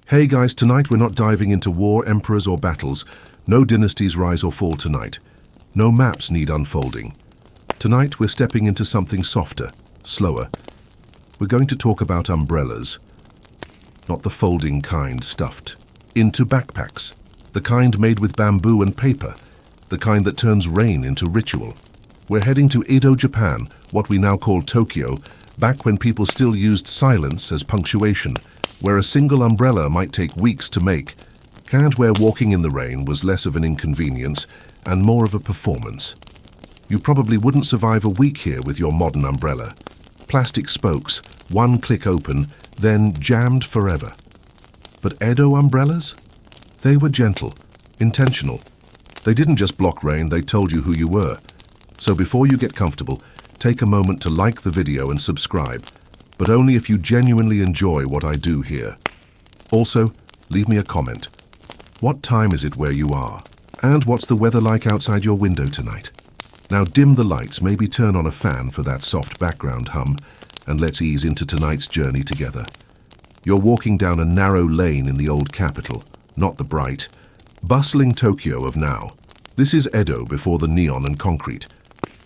Hey guys, tonight we're not diving into war, emperors or battles. No dynasties rise or fall tonight. No maps need unfolding. Tonight we're stepping into something softer, slower. We're going to talk about umbrellas. Not the folding kind stuffed into backpacks. The kind made with bamboo and paper. The kind that turns rain into ritual. We're heading to Edo, Japan, what we now call Tokyo, back when people still used silence as punctuation, where a single umbrella might take weeks to make, and where walking in the rain was less of an inconvenience and more of a performance. You probably wouldn't survive a week here with your modern umbrella. Plastic spokes, one click open, then jammed forever. But Edo umbrellas? They were gentle, intentional. They didn't just block rain, they told you who you were. So before you get comfortable, take a moment to like the video and subscribe, but only if you genuinely enjoy what I do here. Also, leave me a comment. What time is it where you are? And what's the weather like outside your window tonight? Now dim the lights, maybe turn on a fan for that soft background hum, and let's ease into tonight's journey together. You're walking down a narrow lane in the old capital, not the bright, bustling Tokyo of now. This is Edo before the neon and concrete.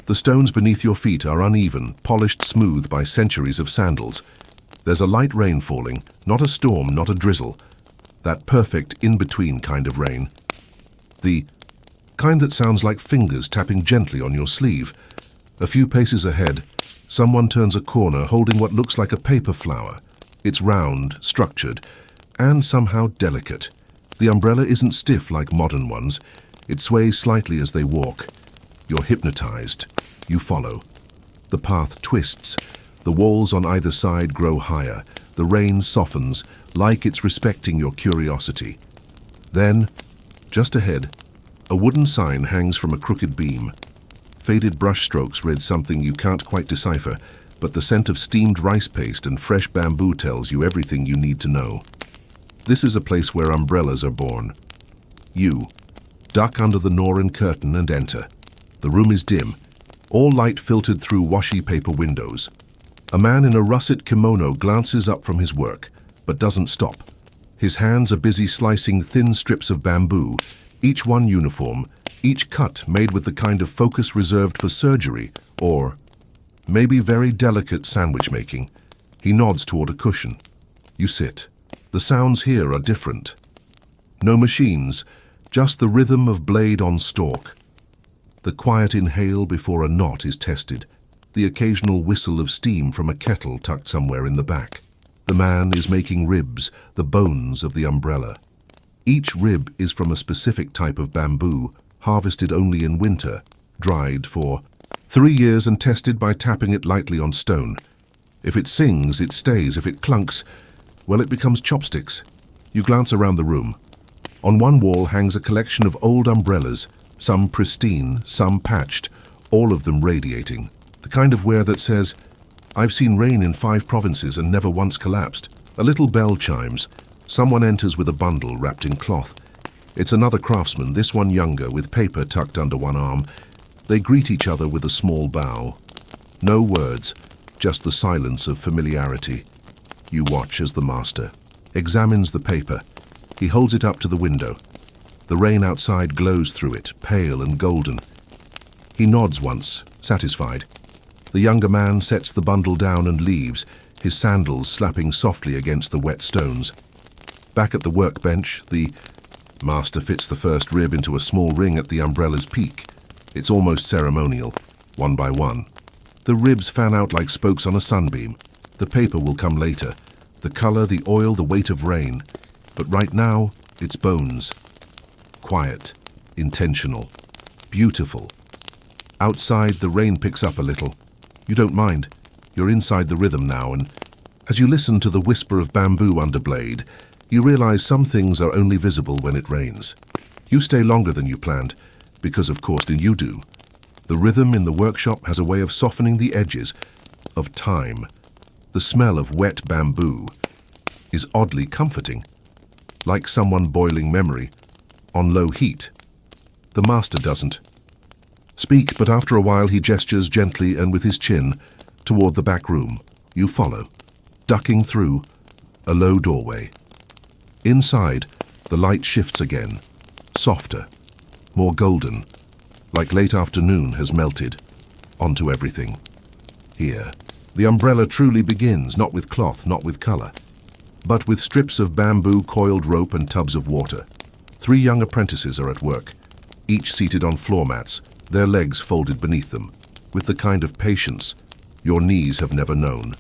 The stones beneath your feet are uneven, polished smooth by centuries of sandals. There's a light rain falling, not a storm, not a drizzle. That perfect in-between kind of rain. The kind that sounds like fingers tapping gently on your sleeve. A few paces ahead, someone turns a corner holding what looks like a paper flower. It's round, structured, and somehow delicate. The umbrella isn't stiff like modern ones. It sways slightly as they walk. You're hypnotized. You follow. The path twists. The walls on either side grow higher. The rain softens, like it's respecting your curiosity. Then, just ahead, a wooden sign hangs from a crooked beam. Faded brushstrokes read something you can't quite decipher, but the scent of steamed rice paste and fresh bamboo tells you everything you need to know. This is a place where umbrellas are born. You duck under the Norin curtain and enter. The room is dim, all light filtered through washi paper windows. A man in a russet kimono glances up from his work, but doesn't stop. His hands are busy slicing thin strips of bamboo, each one uniform, each cut made with the kind of focus reserved for surgery or maybe very delicate sandwich making. He nods toward a cushion. You sit. The sounds here are different. No machines, just the rhythm of blade on stalk. The quiet inhale before a knot is tested, the occasional whistle of steam from a kettle tucked somewhere in the back. The man is making ribs, the bones of the umbrella. Each rib is from a specific type of bamboo, harvested only in winter, dried for 3 years and tested by tapping it lightly on stone. If it sings, it stays. If it clunks, well, it becomes chopsticks. You glance around the room. On one wall hangs a collection of old umbrellas, some pristine, some patched, all of them radiating. The kind of wear that says, "I've seen rain in 5 provinces and never once collapsed." A little bell chimes. Someone enters with a bundle wrapped in cloth. It's another craftsman, this one younger, with paper tucked under one arm. They greet each other with a small bow. No words, just the silence of familiarity. You watch as the master examines the paper. He holds it up to the window. The rain outside glows through it, pale and golden. He nods once, satisfied. The younger man sets the bundle down and leaves, his sandals slapping softly against the wet stones. Back at the workbench, the master fits the first rib into a small ring at the umbrella's peak. It's almost ceremonial, one by one. The ribs fan out like spokes on a sunbeam. The paper will come later. The color, the oil, the weight of rain. But right now, it's bones. Quiet, intentional, beautiful. Outside, the rain picks up a little. You don't mind. You're inside the rhythm now, and as you listen to the whisper of bamboo under blade, you realize some things are only visible when it rains. You stay longer than you planned, because of course you do. The rhythm in the workshop has a way of softening the edges of time. The smell of wet bamboo is oddly comforting, like someone boiling memory on low heat. The master doesn't speak, but after a while he gestures gently and with his chin toward the back room. You follow, ducking through a low doorway. Inside, the light shifts again, softer, more golden, like late afternoon has melted onto everything. Here, the umbrella truly begins, not with cloth, not with color, but with strips of bamboo, coiled rope, and tubs of water. 3 young apprentices are at work, each seated on floor mats, their legs folded beneath them, with the kind of patience your knees have never known.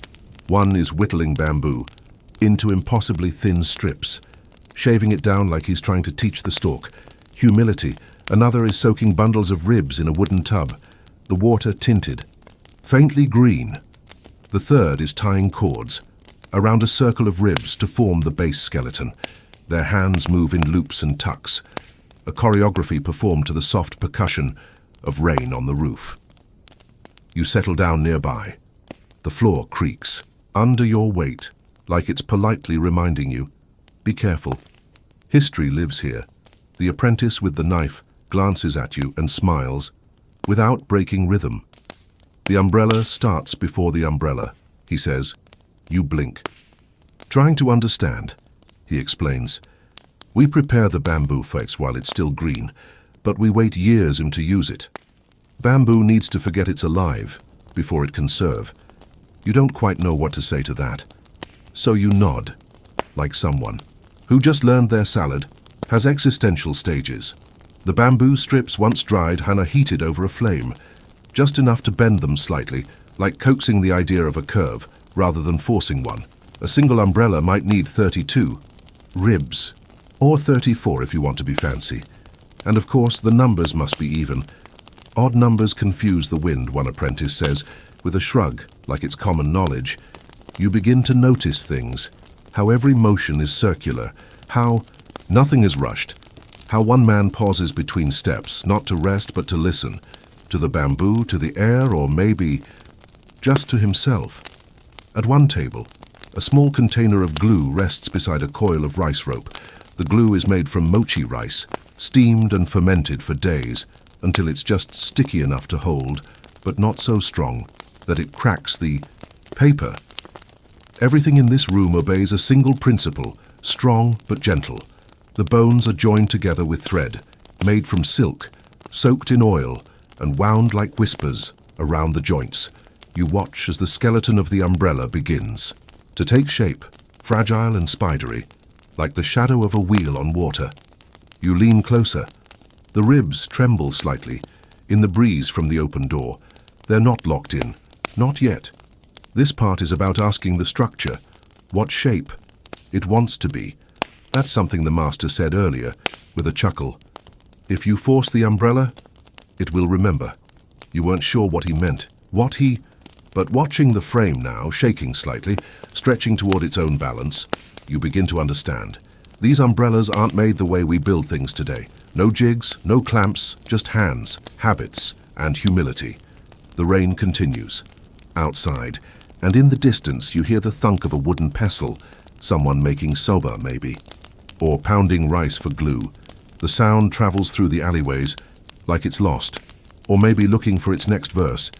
One is whittling bamboo into impossibly thin strips, shaving it down like he's trying to teach the stalk. Humility. Another is soaking bundles of ribs in a wooden tub, the water tinted, faintly green. The third is tying cords around a circle of ribs to form the base skeleton. Their hands move in loops and tucks, a choreography performed to the soft percussion of rain on the roof. You settle down nearby. The floor creaks under your weight, like it's politely reminding you, be careful. History lives here. The apprentice with the knife glances at you and smiles, without breaking rhythm. The umbrella starts before the umbrella, he says. You blink. Trying to understand, he explains. We prepare the bamboo flakes while it's still green, but we wait years to use it. Bamboo needs to forget it's alive before it can serve. You don't quite know what to say to that. So you nod, like someone who just learned their salad has existential stages. The bamboo strips, once dried, are heated over a flame, just enough to bend them slightly, like coaxing the idea of a curve rather than forcing one. A single umbrella might need 32 ribs, or 34 if you want to be fancy. And of course, the numbers must be even. Odd numbers confuse the wind, one apprentice says, with a shrug, like it's common knowledge. You begin to notice things, how every motion is circular, how nothing is rushed, how one man pauses between steps, not to rest but to listen, to the bamboo, to the air, or maybe just to himself. At one table, a small container of glue rests beside a coil of rice rope. The glue is made from mochi rice, steamed and fermented for days, until it's just sticky enough to hold, but not so strong that it cracks the paper. Everything in this room obeys a single principle, strong but gentle. The bones are joined together with thread, made from silk, soaked in oil, and wound like whispers around the joints. You watch as the skeleton of the umbrella begins to take shape, fragile and spidery, like the shadow of a wheel on water. You lean closer. The ribs tremble slightly in the breeze from the open door. They're not locked in, not yet. This part is about asking the structure what shape it wants to be. That's something the master said earlier, with a chuckle. If you force the umbrella, it will remember. You weren't sure what he meant, but watching the frame now, shaking slightly, stretching toward its own balance, you begin to understand. These umbrellas aren't made the way we build things today. No jigs, no clamps, just hands, habits, and humility. The rain continues. Outside, and in the distance you hear the thunk of a wooden pestle, someone making soba maybe, or pounding rice for glue. The sound travels through the alleyways like it's lost, or maybe looking for its next verse.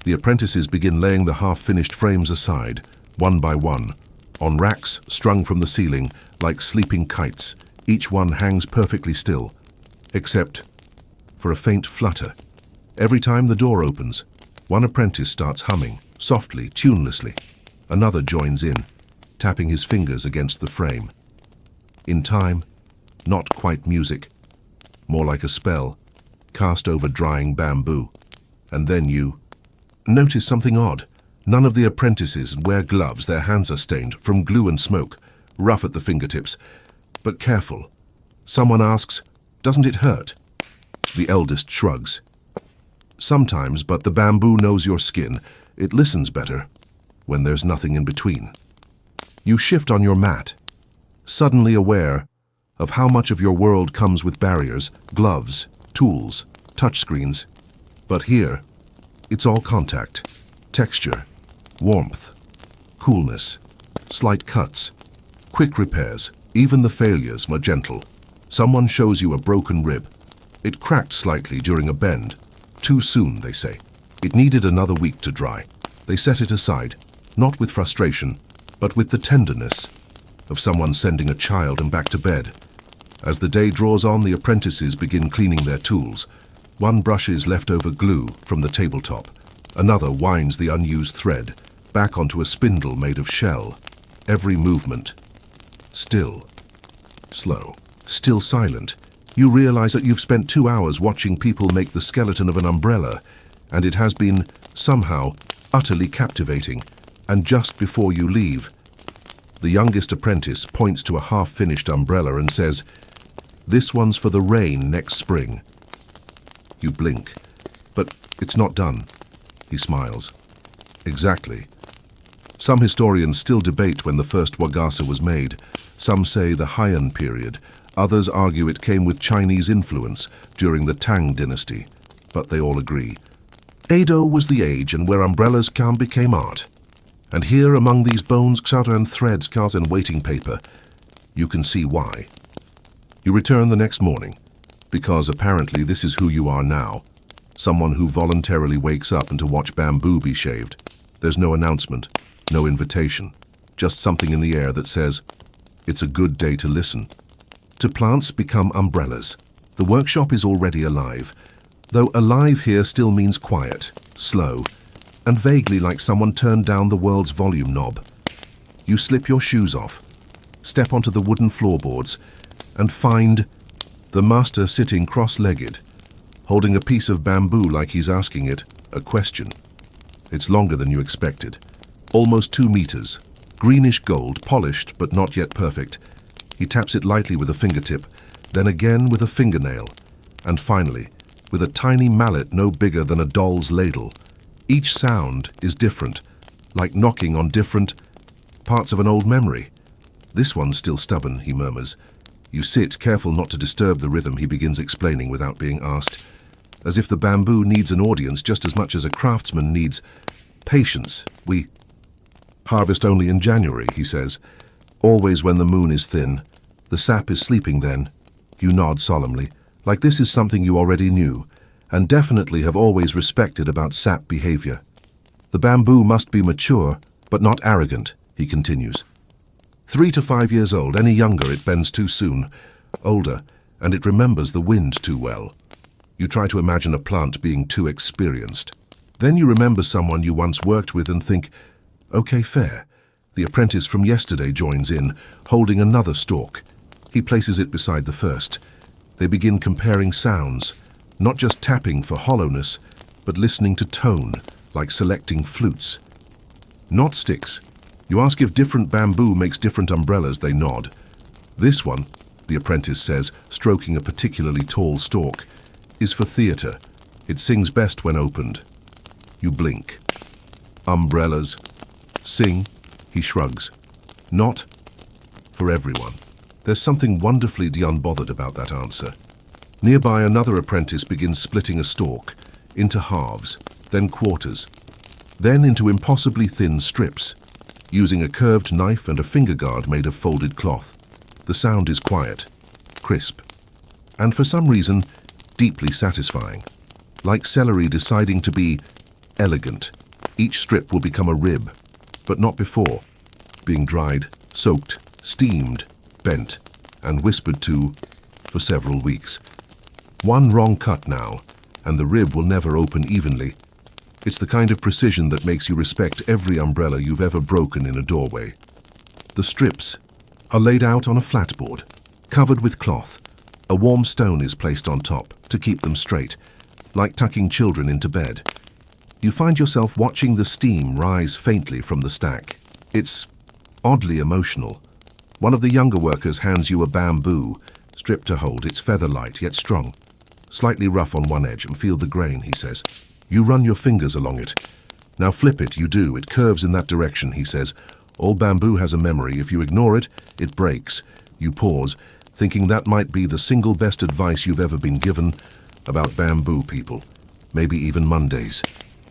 The apprentices begin laying the half-finished frames aside, one by one, on racks strung from the ceiling like sleeping kites. Each one hangs perfectly still, except for a faint flutter. Every time the door opens, one apprentice starts humming, softly, tunelessly. Another joins in, tapping his fingers against the frame. In time, not quite music, more like a spell, cast over drying bamboo. And then you notice something odd. None of the apprentices wear gloves. Their hands are stained from glue and smoke, rough at the fingertips, but careful. Someone asks, "Doesn't it hurt?" The eldest shrugs. Sometimes, but the bamboo knows your skin. It listens better when there's nothing in between. You shift on your mat, suddenly aware of how much of your world comes with barriers, gloves, tools, touchscreens. But here, it's all contact, texture, warmth, coolness, slight cuts, quick repairs. Even the failures are gentle. Someone shows you a broken rib. It cracked slightly during a bend. Too soon, they say. It needed another week to dry. They set it aside, not with frustration, but with the tenderness of someone sending a child and back to bed. As the day draws on, the apprentices begin cleaning their tools. One brushes leftover glue from the tabletop. Another winds the unused thread back onto a spindle made of shell. Every movement still, slow, still silent. You realize that you've spent 2 hours watching people make the skeleton of an umbrella, and it has been, somehow, utterly captivating. And just before you leave, the youngest apprentice points to a half-finished umbrella and says, "This one's for the rain next spring." You blink. "But it's not done." He smiles. "Exactly." Some historians still debate when the first Wagasa was made. Some say the Heian period. Others argue it came with Chinese influence during the Tang dynasty. But they all agree. Edo was the age and where umbrellas became art. And here among these bones, and threads, and waiting paper, you can see why. You return the next morning, because apparently this is who you are now. Someone who voluntarily wakes up and to watch bamboo be shaved. There's no announcement, no invitation, just something in the air that says, it's a good day to listen. To plants become umbrellas. The workshop is already alive, though alive here still means quiet, slow, and vaguely like someone turned down the world's volume knob. You slip your shoes off, step onto the wooden floorboards, and find the master sitting cross-legged, holding a piece of bamboo like he's asking it a question. It's longer than you expected. Almost 2 meters, greenish gold, polished but not yet perfect. He taps it lightly with a fingertip, then again with a fingernail, and finally, with a tiny mallet no bigger than a doll's ladle. Each sound is different, like knocking on different parts of an old memory. "This one's still stubborn," he murmurs. You sit, careful not to disturb the rhythm he begins explaining without being asked, as if the bamboo needs an audience just as much as a craftsman needs patience. "We harvest only in January," he says, "always when the moon is thin. The sap is sleeping then." You nod solemnly, like this is something you already knew, and definitely have always respected about sap behavior. "The bamboo must be mature, but not arrogant," he continues. 3 to 5 years old, any younger it bends too soon. Older, and it remembers the wind too well. You try to imagine a plant being too experienced. Then you remember someone you once worked with and think, okay, fair. The apprentice from yesterday joins in, holding another stalk. He places it beside the first. They begin comparing sounds, not just tapping for hollowness, but listening to tone, like selecting flutes. Not sticks. You ask if different bamboo makes different umbrellas, they nod. "This one," the apprentice says, stroking a particularly tall stalk, "is for theatre. It sings best when opened." You blink. "Umbrellas sing," he shrugs. "Not for everyone." There's something wonderfully unbothered about that answer. Nearby, another apprentice begins splitting a stalk into halves, then quarters, then into impossibly thin strips, using a curved knife and a finger guard made of folded cloth. The sound is quiet, crisp, and for some reason, deeply satisfying. Like celery deciding to be elegant. Each strip will become a rib, but not before, being dried, soaked, steamed, bent, and whispered to for several weeks. One wrong cut now, and the rib will never open evenly. It's the kind of precision that makes you respect every umbrella you've ever broken in a doorway. The strips are laid out on a flatboard, covered with cloth. A warm stone is placed on top to keep them straight, like tucking children into bed. You find yourself watching the steam rise faintly from the stack. It's oddly emotional. One of the younger workers hands you a bamboo, strip to hold. It's feather-light yet strong. Slightly rough on one edge, and feel the grain, he says. You run your fingers along it. "Now flip it." You do. "It curves in that direction," he says. "All bamboo has a memory. If you ignore it, it breaks." You pause, thinking that might be the single best advice you've ever been given about bamboo people. Maybe even Mondays.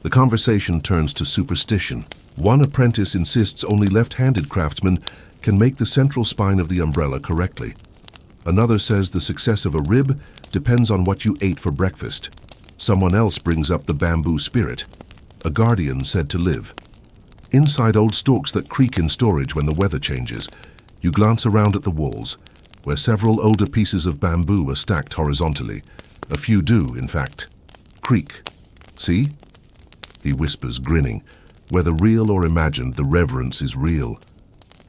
The conversation turns to superstition. One apprentice insists only left-handed craftsmen can make the central spine of the umbrella correctly. Another says the success of a rib depends on what you ate for breakfast. Someone else brings up the bamboo spirit, a guardian said to live inside old stalks that creak in storage when the weather changes. You glance around at the walls, where several older pieces of bamboo are stacked horizontally. A few do, in fact. Creak. See? He whispers, grinning. Whether real or imagined, the reverence is real.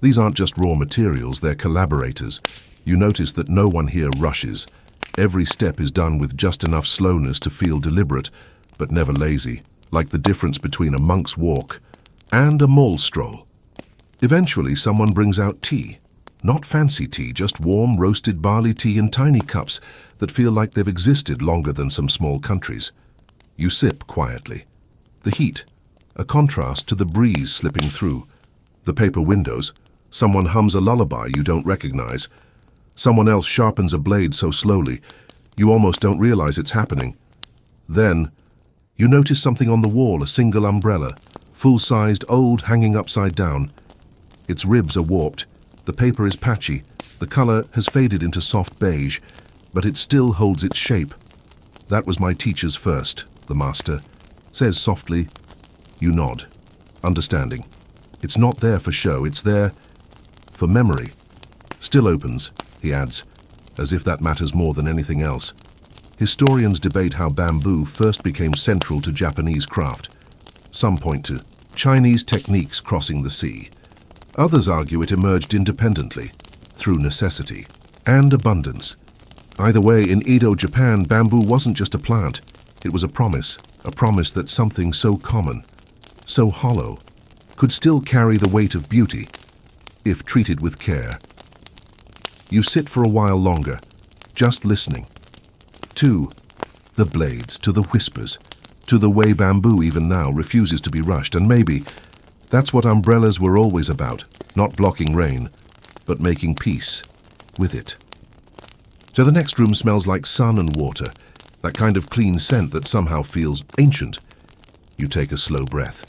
These aren't just raw materials, they're collaborators. You notice that no one here rushes. Every step is done with just enough slowness to feel deliberate, but never lazy, like the difference between a monk's walk and a mall stroll. Eventually, someone brings out tea. Not fancy tea, just warm, roasted barley tea in tiny cups that feel like they've existed longer than some small countries. You sip quietly. The heat, a contrast to the breeze slipping through. The paper windows. Someone hums a lullaby you don't recognize. Someone else sharpens a blade so slowly, you almost don't realize it's happening. Then, you notice something on the wall, a single umbrella, full-sized, old, hanging upside down. Its ribs are warped. The paper is patchy. The color has faded into soft beige, but it still holds its shape. That was my teacher's first, the master says softly. You nod, understanding. It's not there for show, it's there for memory. Still opens, he adds, as if that matters more than anything else. Historians debate how bamboo first became central to Japanese craft. Some point to Chinese techniques crossing the sea. Others argue it emerged independently, through necessity and abundance. Either way, in Edo, Japan, bamboo wasn't just a plant. It was a promise that something so common, so hollow, could still carry the weight of beauty, if treated with care. You sit for a while longer, just listening. To the blades, to the whispers, to the way bamboo even now refuses to be rushed, and maybe that's what umbrellas were always about, not blocking rain, but making peace with it. So the next room smells like sun and water, that kind of clean scent that somehow feels ancient. You take a slow breath,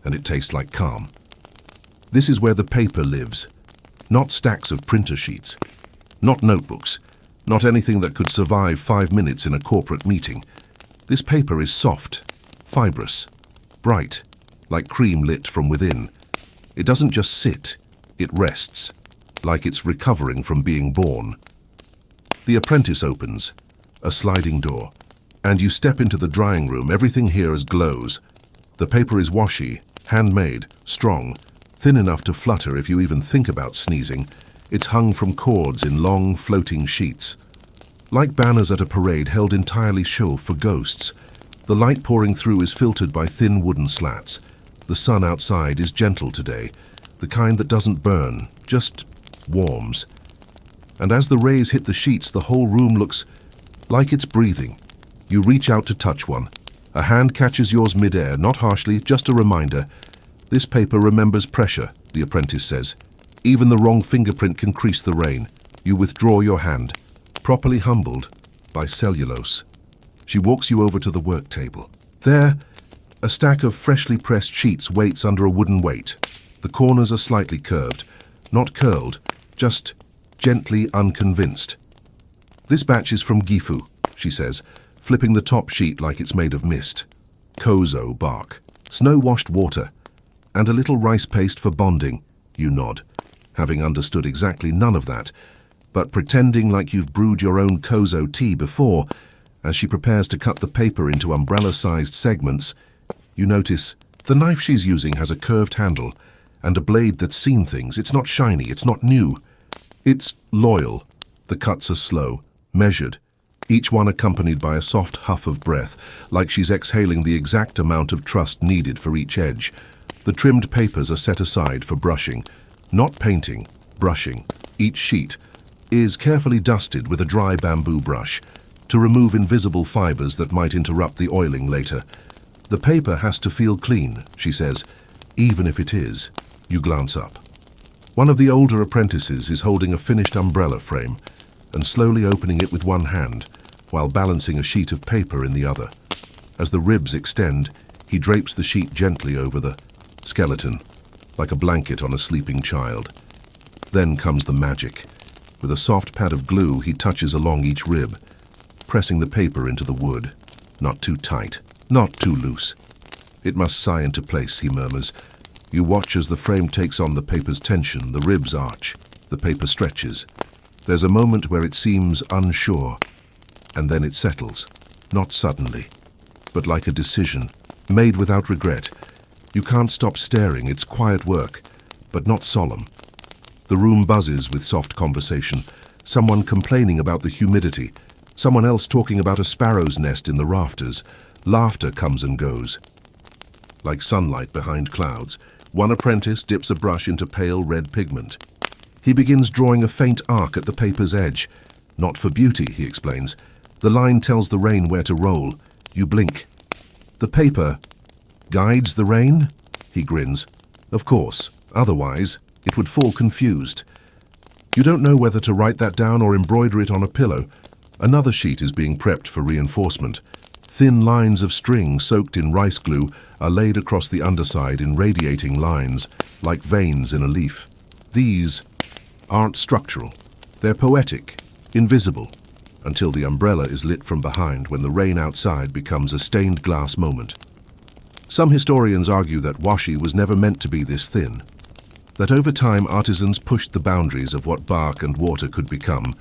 and it tastes like calm. This is where the paper lives, not stacks of printer sheets, not notebooks, not anything that could survive 5 minutes in a corporate meeting. This paper is soft, fibrous, bright, like cream lit from within. It doesn't just sit, it rests, like it's recovering from being born. The apprentice opens, a sliding door, and you step into the drying room. Everything here is glows. The paper is washy, handmade, strong, thin enough to flutter if you even think about sneezing. It's hung from cords in long, floating sheets. Like banners at a parade held entirely show for ghosts. The light pouring through is filtered by thin wooden slats. The sun outside is gentle today, the kind that doesn't burn, just warms. And as the rays hit the sheets, the whole room looks like it's breathing. You reach out to touch one. A hand catches yours mid-air, not harshly, just a reminder. This paper remembers pressure, the apprentice says. Even the wrong fingerprint can crease the rain. You withdraw your hand, properly humbled by cellulose. She walks you over to the work table. There, a stack of freshly pressed sheets waits under a wooden weight. The corners are slightly curved, not curled, just gently unconvinced. This batch is from Gifu, she says, flipping the top sheet like it's made of mist. Kozo bark, snow-washed water, and a little rice paste for bonding. You nod, having understood exactly none of that, but pretending like you've brewed your own kozo tea before. As she prepares to cut the paper into umbrella-sized segments, you notice the knife she's using has a curved handle and a blade that's seen things. It's not shiny, it's not new. It's loyal. The cuts are slow, measured, each one accompanied by a soft huff of breath, like she's exhaling the exact amount of trust needed for each edge. The trimmed papers are set aside for brushing, not painting, brushing. Each sheet is carefully dusted with a dry bamboo brush to remove invisible fibers that might interrupt the oiling later. The paper has to feel clean, she says, even if it is. You glance up. One of the older apprentices is holding a finished umbrella frame and slowly opening it with one hand while balancing a sheet of paper in the other. As the ribs extend, he drapes the sheet gently over the skeleton, like a blanket on a sleeping child. Then comes the magic. With a soft pad of glue, he touches along each rib, pressing the paper into the wood. Not too tight, not too loose. It must sigh into place, he murmurs. You watch as the frame takes on the paper's tension, the ribs arch, The paper stretches. There's a moment where it seems unsure, and then it settles, not suddenly, but like a decision, made without regret. You can't stop staring. It's quiet work, but not solemn. The room buzzes with soft conversation, someone complaining about the humidity, someone else talking about a sparrow's nest in the rafters. Laughter comes and goes. Like sunlight behind clouds, one apprentice dips a brush into pale red pigment. He begins drawing a faint arc at the paper's edge. Not for beauty, he explains. The line tells the rain where to roll. You blink. The paper guides the rain? He grins. Of course, otherwise it would fall confused. You don't know whether to write that down or embroider it on a pillow. Another sheet is being prepped for reinforcement. Thin lines of string soaked in rice glue are laid across the underside in radiating lines, like veins in a leaf. These aren't structural. They're poetic, invisible, until the umbrella is lit from behind when the rain outside becomes a stained glass moment. Some historians argue that washi was never meant to be this thin, that over time artisans pushed the boundaries of what bark and water could become.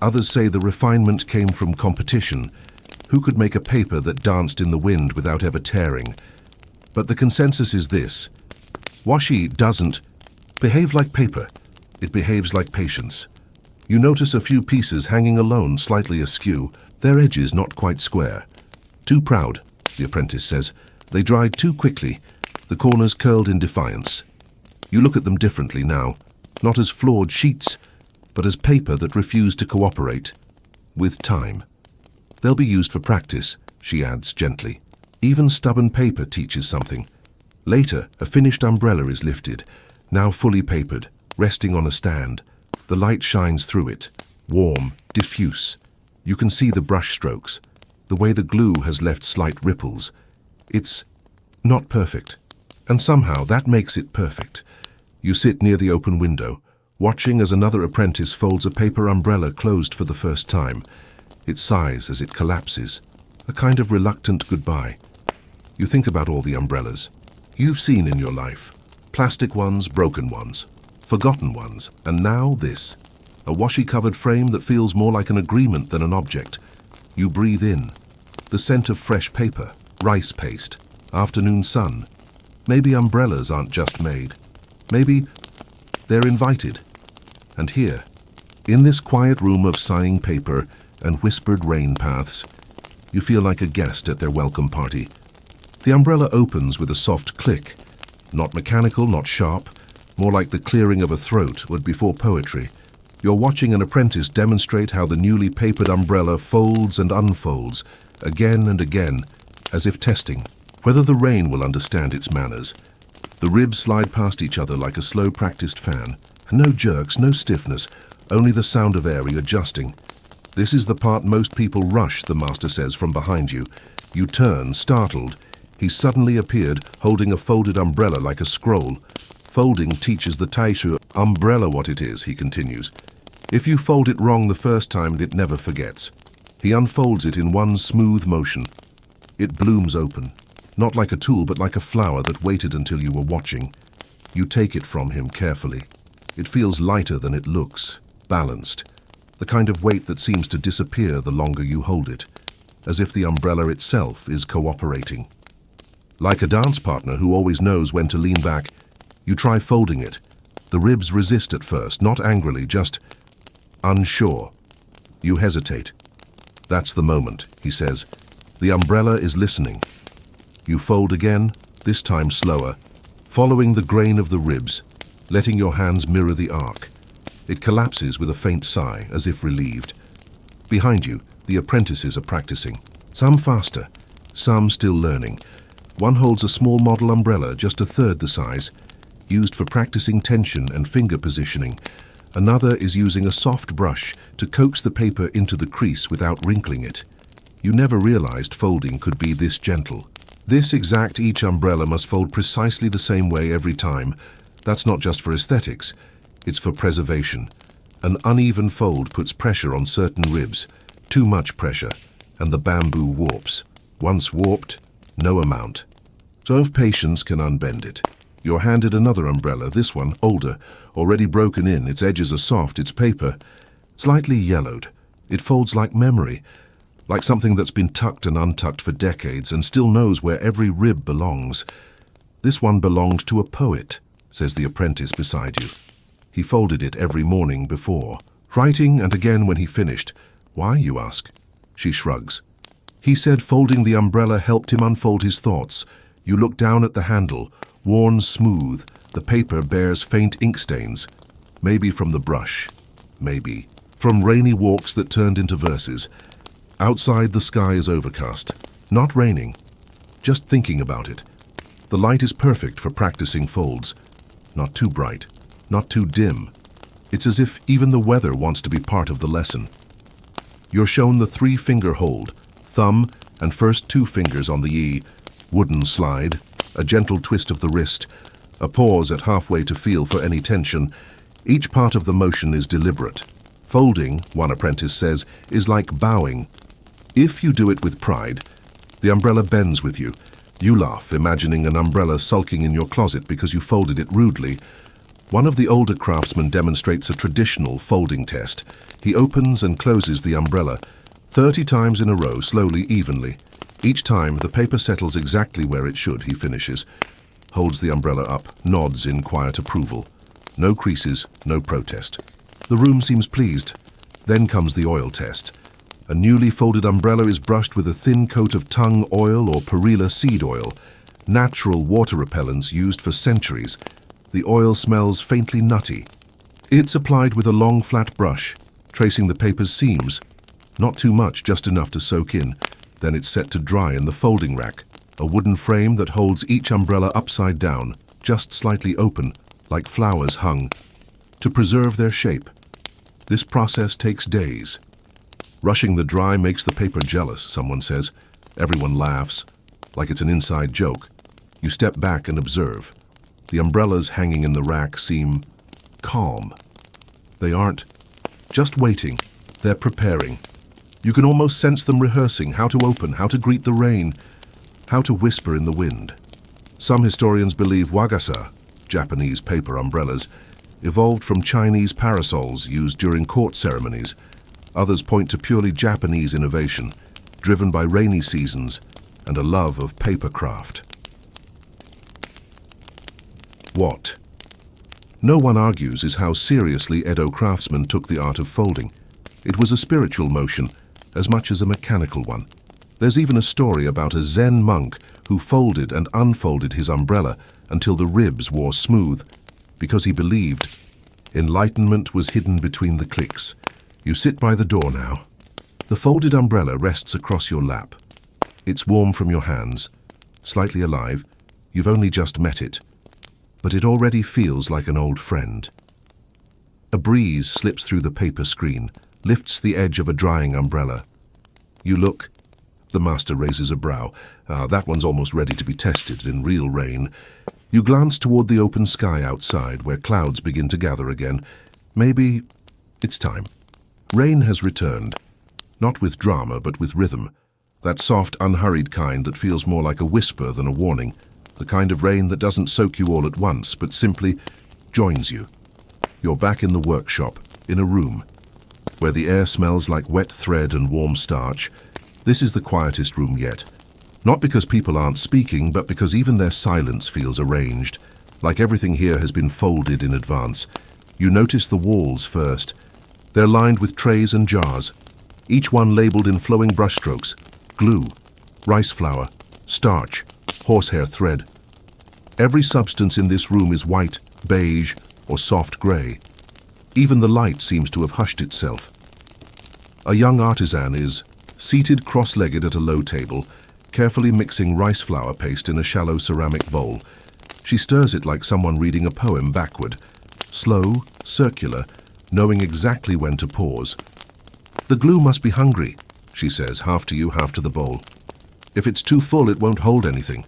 Others say the refinement came from competition. Who could make a paper that danced in the wind without ever tearing? But the consensus is this: washi doesn't behave like paper. It behaves like patience. You notice a few pieces hanging alone, slightly askew, their edges not quite square. Too proud, the apprentice says. They dried too quickly, the corners curled in defiance. You look at them differently now, not as flawed sheets, but as paper that refused to cooperate. With time. They'll be used for practice, she adds gently. Even stubborn paper teaches something. Later, a finished umbrella is lifted, now fully papered, resting on a stand. The light shines through it, warm, diffuse. You can see the brush strokes, the way the glue has left slight ripples. It's not perfect, and somehow that makes it perfect. You sit near the open window, watching as another apprentice folds a paper umbrella closed for the first time. It sighs as it collapses, a kind of reluctant goodbye. You think about all the umbrellas you've seen in your life, plastic ones, broken ones, forgotten ones, and now this, a washi-covered frame that feels more like an agreement than an object. You breathe in, the scent of fresh paper, rice paste, afternoon sun. Maybe umbrellas aren't just made. Maybe they're invited. And here, in this quiet room of sighing paper and whispered rain paths, you feel like a guest at their welcome party. The umbrella opens with a soft click, not mechanical, not sharp, more like the clearing of a throat would before poetry. You're watching an apprentice demonstrate how the newly papered umbrella folds and unfolds, again and again, as if testing whether the rain will understand its manners. The ribs slide past each other like a slow practiced fan. No jerks, no stiffness, only the sound of air adjusting. This is the part most people rush, the master says from behind you. You turn, startled. He suddenly appeared, holding a folded umbrella like a scroll. Folding teaches the taishu umbrella what it is, he continues. If you fold it wrong the first time, it never forgets. He unfolds it in one smooth motion. It blooms open, not like a tool, but like a flower that waited until you were watching. You take it from him carefully. It feels lighter than it looks, balanced, the kind of weight that seems to disappear the longer you hold it, as if the umbrella itself is cooperating. Like a dance partner who always knows when to lean back, you try folding it. The ribs resist at first, not angrily, just unsure. You hesitate. That's the moment, he says. The umbrella is listening. You fold again, this time slower, following the grain of the ribs, letting your hands mirror the arc. It collapses with a faint sigh, as if relieved. Behind you, the apprentices are practicing. Some faster, some still learning. One holds a small model umbrella, just a third the size, used for practicing tension and finger positioning. Another is using a soft brush to coax the paper into the crease without wrinkling it. You never realized folding could be this gentle. This exact each umbrella must fold precisely the same way every time. That's not just for aesthetics, it's for preservation. An uneven fold puts pressure on certain ribs, too much pressure, and the bamboo warps. Once warped, no amount. So if patience can unbend it. You're handed another umbrella, this one older, already broken in, its edges are soft, its paper slightly yellowed. It folds like memory, like something that's been tucked and untucked for decades and still knows where every rib belongs. This one belonged to a poet, says the apprentice beside you. He folded it every morning before, writing, and again when he finished. Why, you ask? She shrugs. He said folding the umbrella helped him unfold his thoughts. You look down at the handle, worn smooth. The paper bears faint ink stains. Maybe from the brush. Maybe from rainy walks that turned into verses. Outside, the sky is overcast. Not raining. Just thinking about it. The light is perfect for practicing folds. Not too bright. Not too dim. It's as if even the weather wants to be part of the lesson. You're shown the 3-finger hold, thumb and first 2 fingers on the E, wooden slide, a gentle twist of the wrist, a pause at halfway to feel for any tension. Each part of the motion is deliberate. Folding, one apprentice says, is like bowing. If you do it with pride, the umbrella bends with you. You laugh, imagining an umbrella sulking in your closet because you folded it rudely. One of the older craftsmen demonstrates a traditional folding test. He opens and closes the umbrella 30 times in a row, slowly, evenly. Each time, the paper settles exactly where it should, he finishes. Holds the umbrella up, nods in quiet approval. No creases, no protest. The room seems pleased. Then comes the oil test. A newly folded umbrella is brushed with a thin coat of tung oil or perilla seed oil, natural water repellents used for centuries. The oil smells faintly nutty. It's applied with a long flat brush, tracing the paper's seams. Not too much, just enough to soak in. Then it's set to dry in the folding rack, a wooden frame that holds each umbrella upside down, just slightly open, like flowers hung, to preserve their shape. This process takes days. Rushing the dry makes the paper jealous, someone says. Everyone laughs, like it's an inside joke. You step back and observe. The umbrellas hanging in the rack seem calm. They aren't just waiting, they're preparing. You can almost sense them rehearsing how to open, how to greet the rain, how to whisper in the wind. Some historians believe Wagasa, Japanese paper umbrellas, evolved from Chinese parasols used during court ceremonies. Others point to purely Japanese innovation, driven by rainy seasons and a love of paper craft. What no one argues is how seriously Edo craftsmen took the art of folding. It was a spiritual motion, as much as a mechanical one. There's even a story about a Zen monk who folded and unfolded his umbrella until the ribs wore smooth, because he believed enlightenment was hidden between the clicks. You sit by the door now. The folded umbrella rests across your lap. It's warm from your hands, slightly alive. You've only just met it, but it already feels like an old friend. A breeze slips through the paper screen, lifts the edge of a drying umbrella. You look. The master raises a brow. That one's almost ready to be tested in real rain. You glance toward the open sky outside, where clouds begin to gather again. Maybe it's time. Rain has returned, not with drama, but with rhythm. That soft, unhurried kind that feels more like a whisper than a warning. The kind of rain that doesn't soak you all at once, but simply joins you. You're back in the workshop, in a room, where the air smells like wet thread and warm starch. This is the quietest room yet. Not because people aren't speaking, but because even their silence feels arranged, like everything here has been folded in advance. You notice the walls first. They're lined with trays and jars, each one labeled in flowing brushstrokes: glue, rice flour, starch, horsehair thread. Every substance in this room is white, beige, or soft gray. Even the light seems to have hushed itself. A young artisan is seated cross-legged at a low table, carefully mixing rice flour paste in a shallow ceramic bowl. She stirs it like someone reading a poem backward, slow, circular, knowing exactly when to pause. The glue must be hungry, she says, half to you, half to the bowl. If it's too full, it won't hold anything.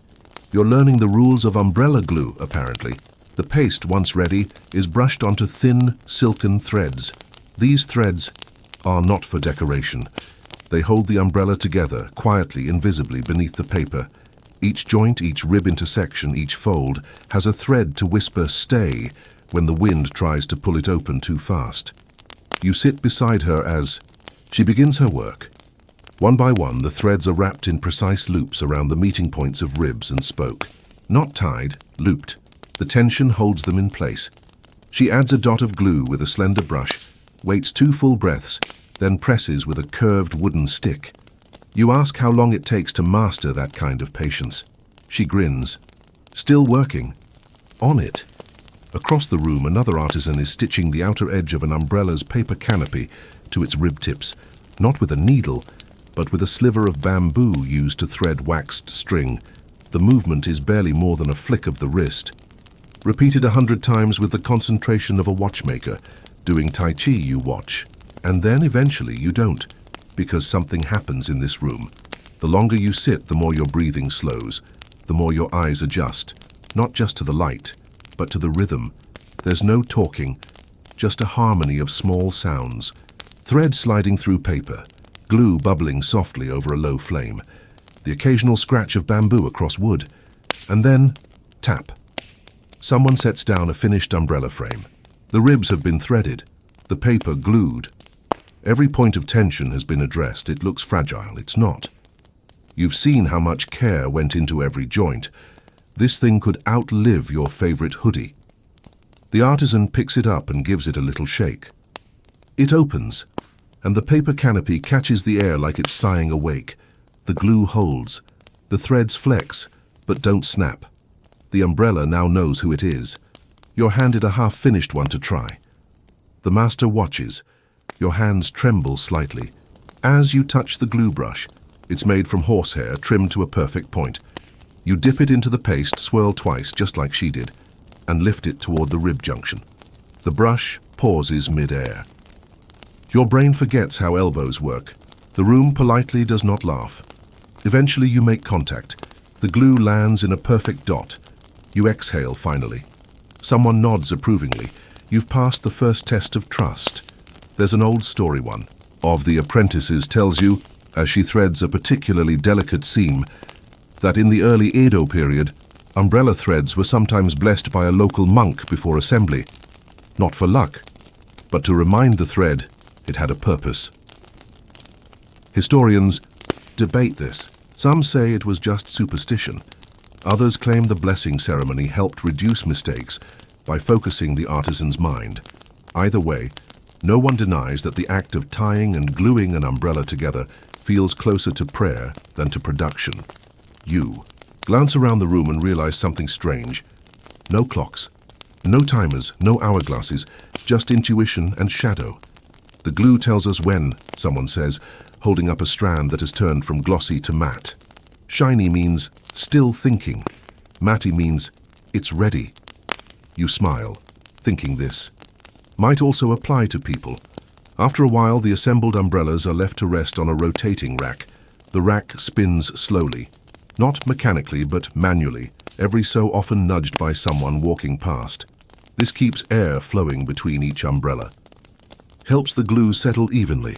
You're learning the rules of umbrella glue, apparently. The paste, once ready, is brushed onto thin, silken threads. These threads are not for decoration. They hold the umbrella together, quietly, invisibly, beneath the paper. Each joint, each rib intersection, each fold has a thread to whisper "stay" when the wind tries to pull it open too fast. You sit beside her as she begins her work. One by one, the threads are wrapped in precise loops around the meeting points of ribs and spoke. Not tied, looped. The tension holds them in place. She adds a dot of glue with a slender brush, waits 2 full breaths, then presses with a curved wooden stick. You ask how long it takes to master that kind of patience. She grins. Still working. On it. Across the room, another artisan is stitching the outer edge of an umbrella's paper canopy to its rib tips, not with a needle, but with a sliver of bamboo used to thread waxed string. The movement is barely more than a flick of the wrist. Repeated 100 times with the concentration of a watchmaker. Doing Tai Chi, you watch. And then eventually you don't, because something happens in this room. The longer you sit, the more your breathing slows, the more your eyes adjust, not just to the light, but to the rhythm. There's no talking, just a harmony of small sounds. Thread sliding through paper, glue bubbling softly over a low flame, the occasional scratch of bamboo across wood, and then tap. Someone sets down a finished umbrella frame. The ribs have been threaded, the paper glued. Every point of tension has been addressed. It looks fragile. It's not. You've seen how much care went into every joint. This thing could outlive your favorite hoodie. The artisan picks it up and gives it a little shake. It opens, and the paper canopy catches the air like it's sighing awake. The glue holds. The threads flex, but don't snap. The umbrella now knows who it is. You're handed a half-finished one to try. The master watches. Your hands tremble slightly. As you touch the glue brush, it's made from horsehair, trimmed to a perfect point. You dip it into the paste, swirl twice, just like she did, and lift it toward the rib junction. The brush pauses mid-air. Your brain forgets how elbows work. The room politely does not laugh. Eventually you make contact. The glue lands in a perfect dot. You exhale finally. Someone nods approvingly. You've passed the first test of trust. There's an old story, one of the apprentices tells you, as she threads a particularly delicate seam, that in the early Edo period, umbrella threads were sometimes blessed by a local monk before assembly. Not for luck, but to remind the thread it had a purpose. Historians debate this. Some say it was just superstition. Others claim the blessing ceremony helped reduce mistakes by focusing the artisan's mind. Either way, no one denies that the act of tying and gluing an umbrella together feels closer to prayer than to production. You glance around the room and realize something strange. No clocks, no timers, no hourglasses, just intuition and shadow. The glue tells us when, someone says, holding up a strand that has turned from glossy to matte. Shiny means still thinking. Matty means it's ready. You smile, thinking this might also apply to people. After a while, the assembled umbrellas are left to rest on a rotating rack. The rack spins slowly, not mechanically but manually, every so often nudged by someone walking past. This keeps air flowing between each umbrella. Helps the glue settle evenly.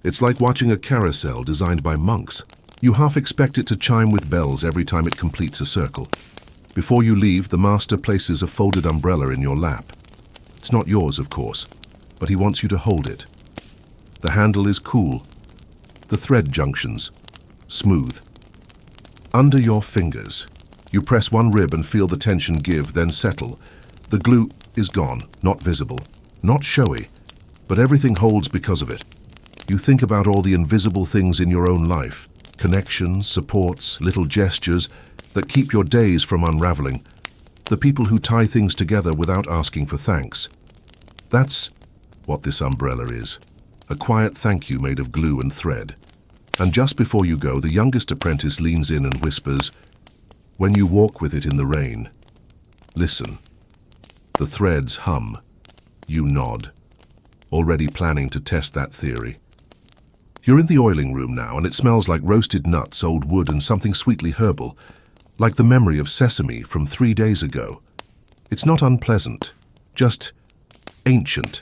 It's like watching a carousel designed by monks. You half expect it to chime with bells every time it completes a circle. Before you leave, the master places a folded umbrella in your lap. It's not yours, of course, but he wants you to hold it. The handle is cool. The thread junctions, smooth. Under your fingers, you press one rib and feel the tension give, then settle. The glue is gone, not visible, not showy, but everything holds because of it. You think about all the invisible things in your own life, connections, supports, little gestures that keep your days from unraveling. The people who tie things together without asking for thanks. That's what this umbrella is. A quiet thank you made of glue and thread. And just before you go, the youngest apprentice leans in and whispers, "When you walk with it in the rain, listen." The threads hum. You nod, already planning to test that theory. You're in the oiling room now, and it smells like roasted nuts, old wood, and something sweetly herbal, like the memory of sesame from 3 days ago. It's not unpleasant, just ancient.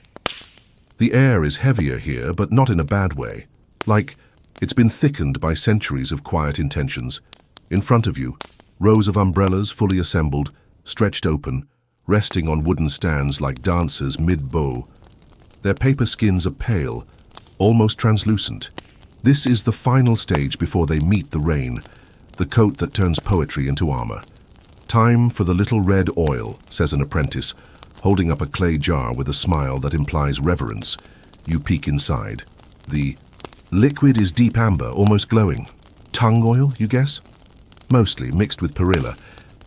The air is heavier here, but not in a bad way, like it's been thickened by centuries of quiet intentions. In front of you, rows of umbrellas fully assembled, stretched open, resting on wooden stands like dancers mid-bow. Their paper skins are pale, almost translucent. This is the final stage before they meet the rain, the coat that turns poetry into armor. Time for the little red oil, says an apprentice, holding up a clay jar with a smile that implies reverence. You peek inside. The liquid is deep amber, almost glowing. Tung oil, you guess? Mostly mixed with perilla,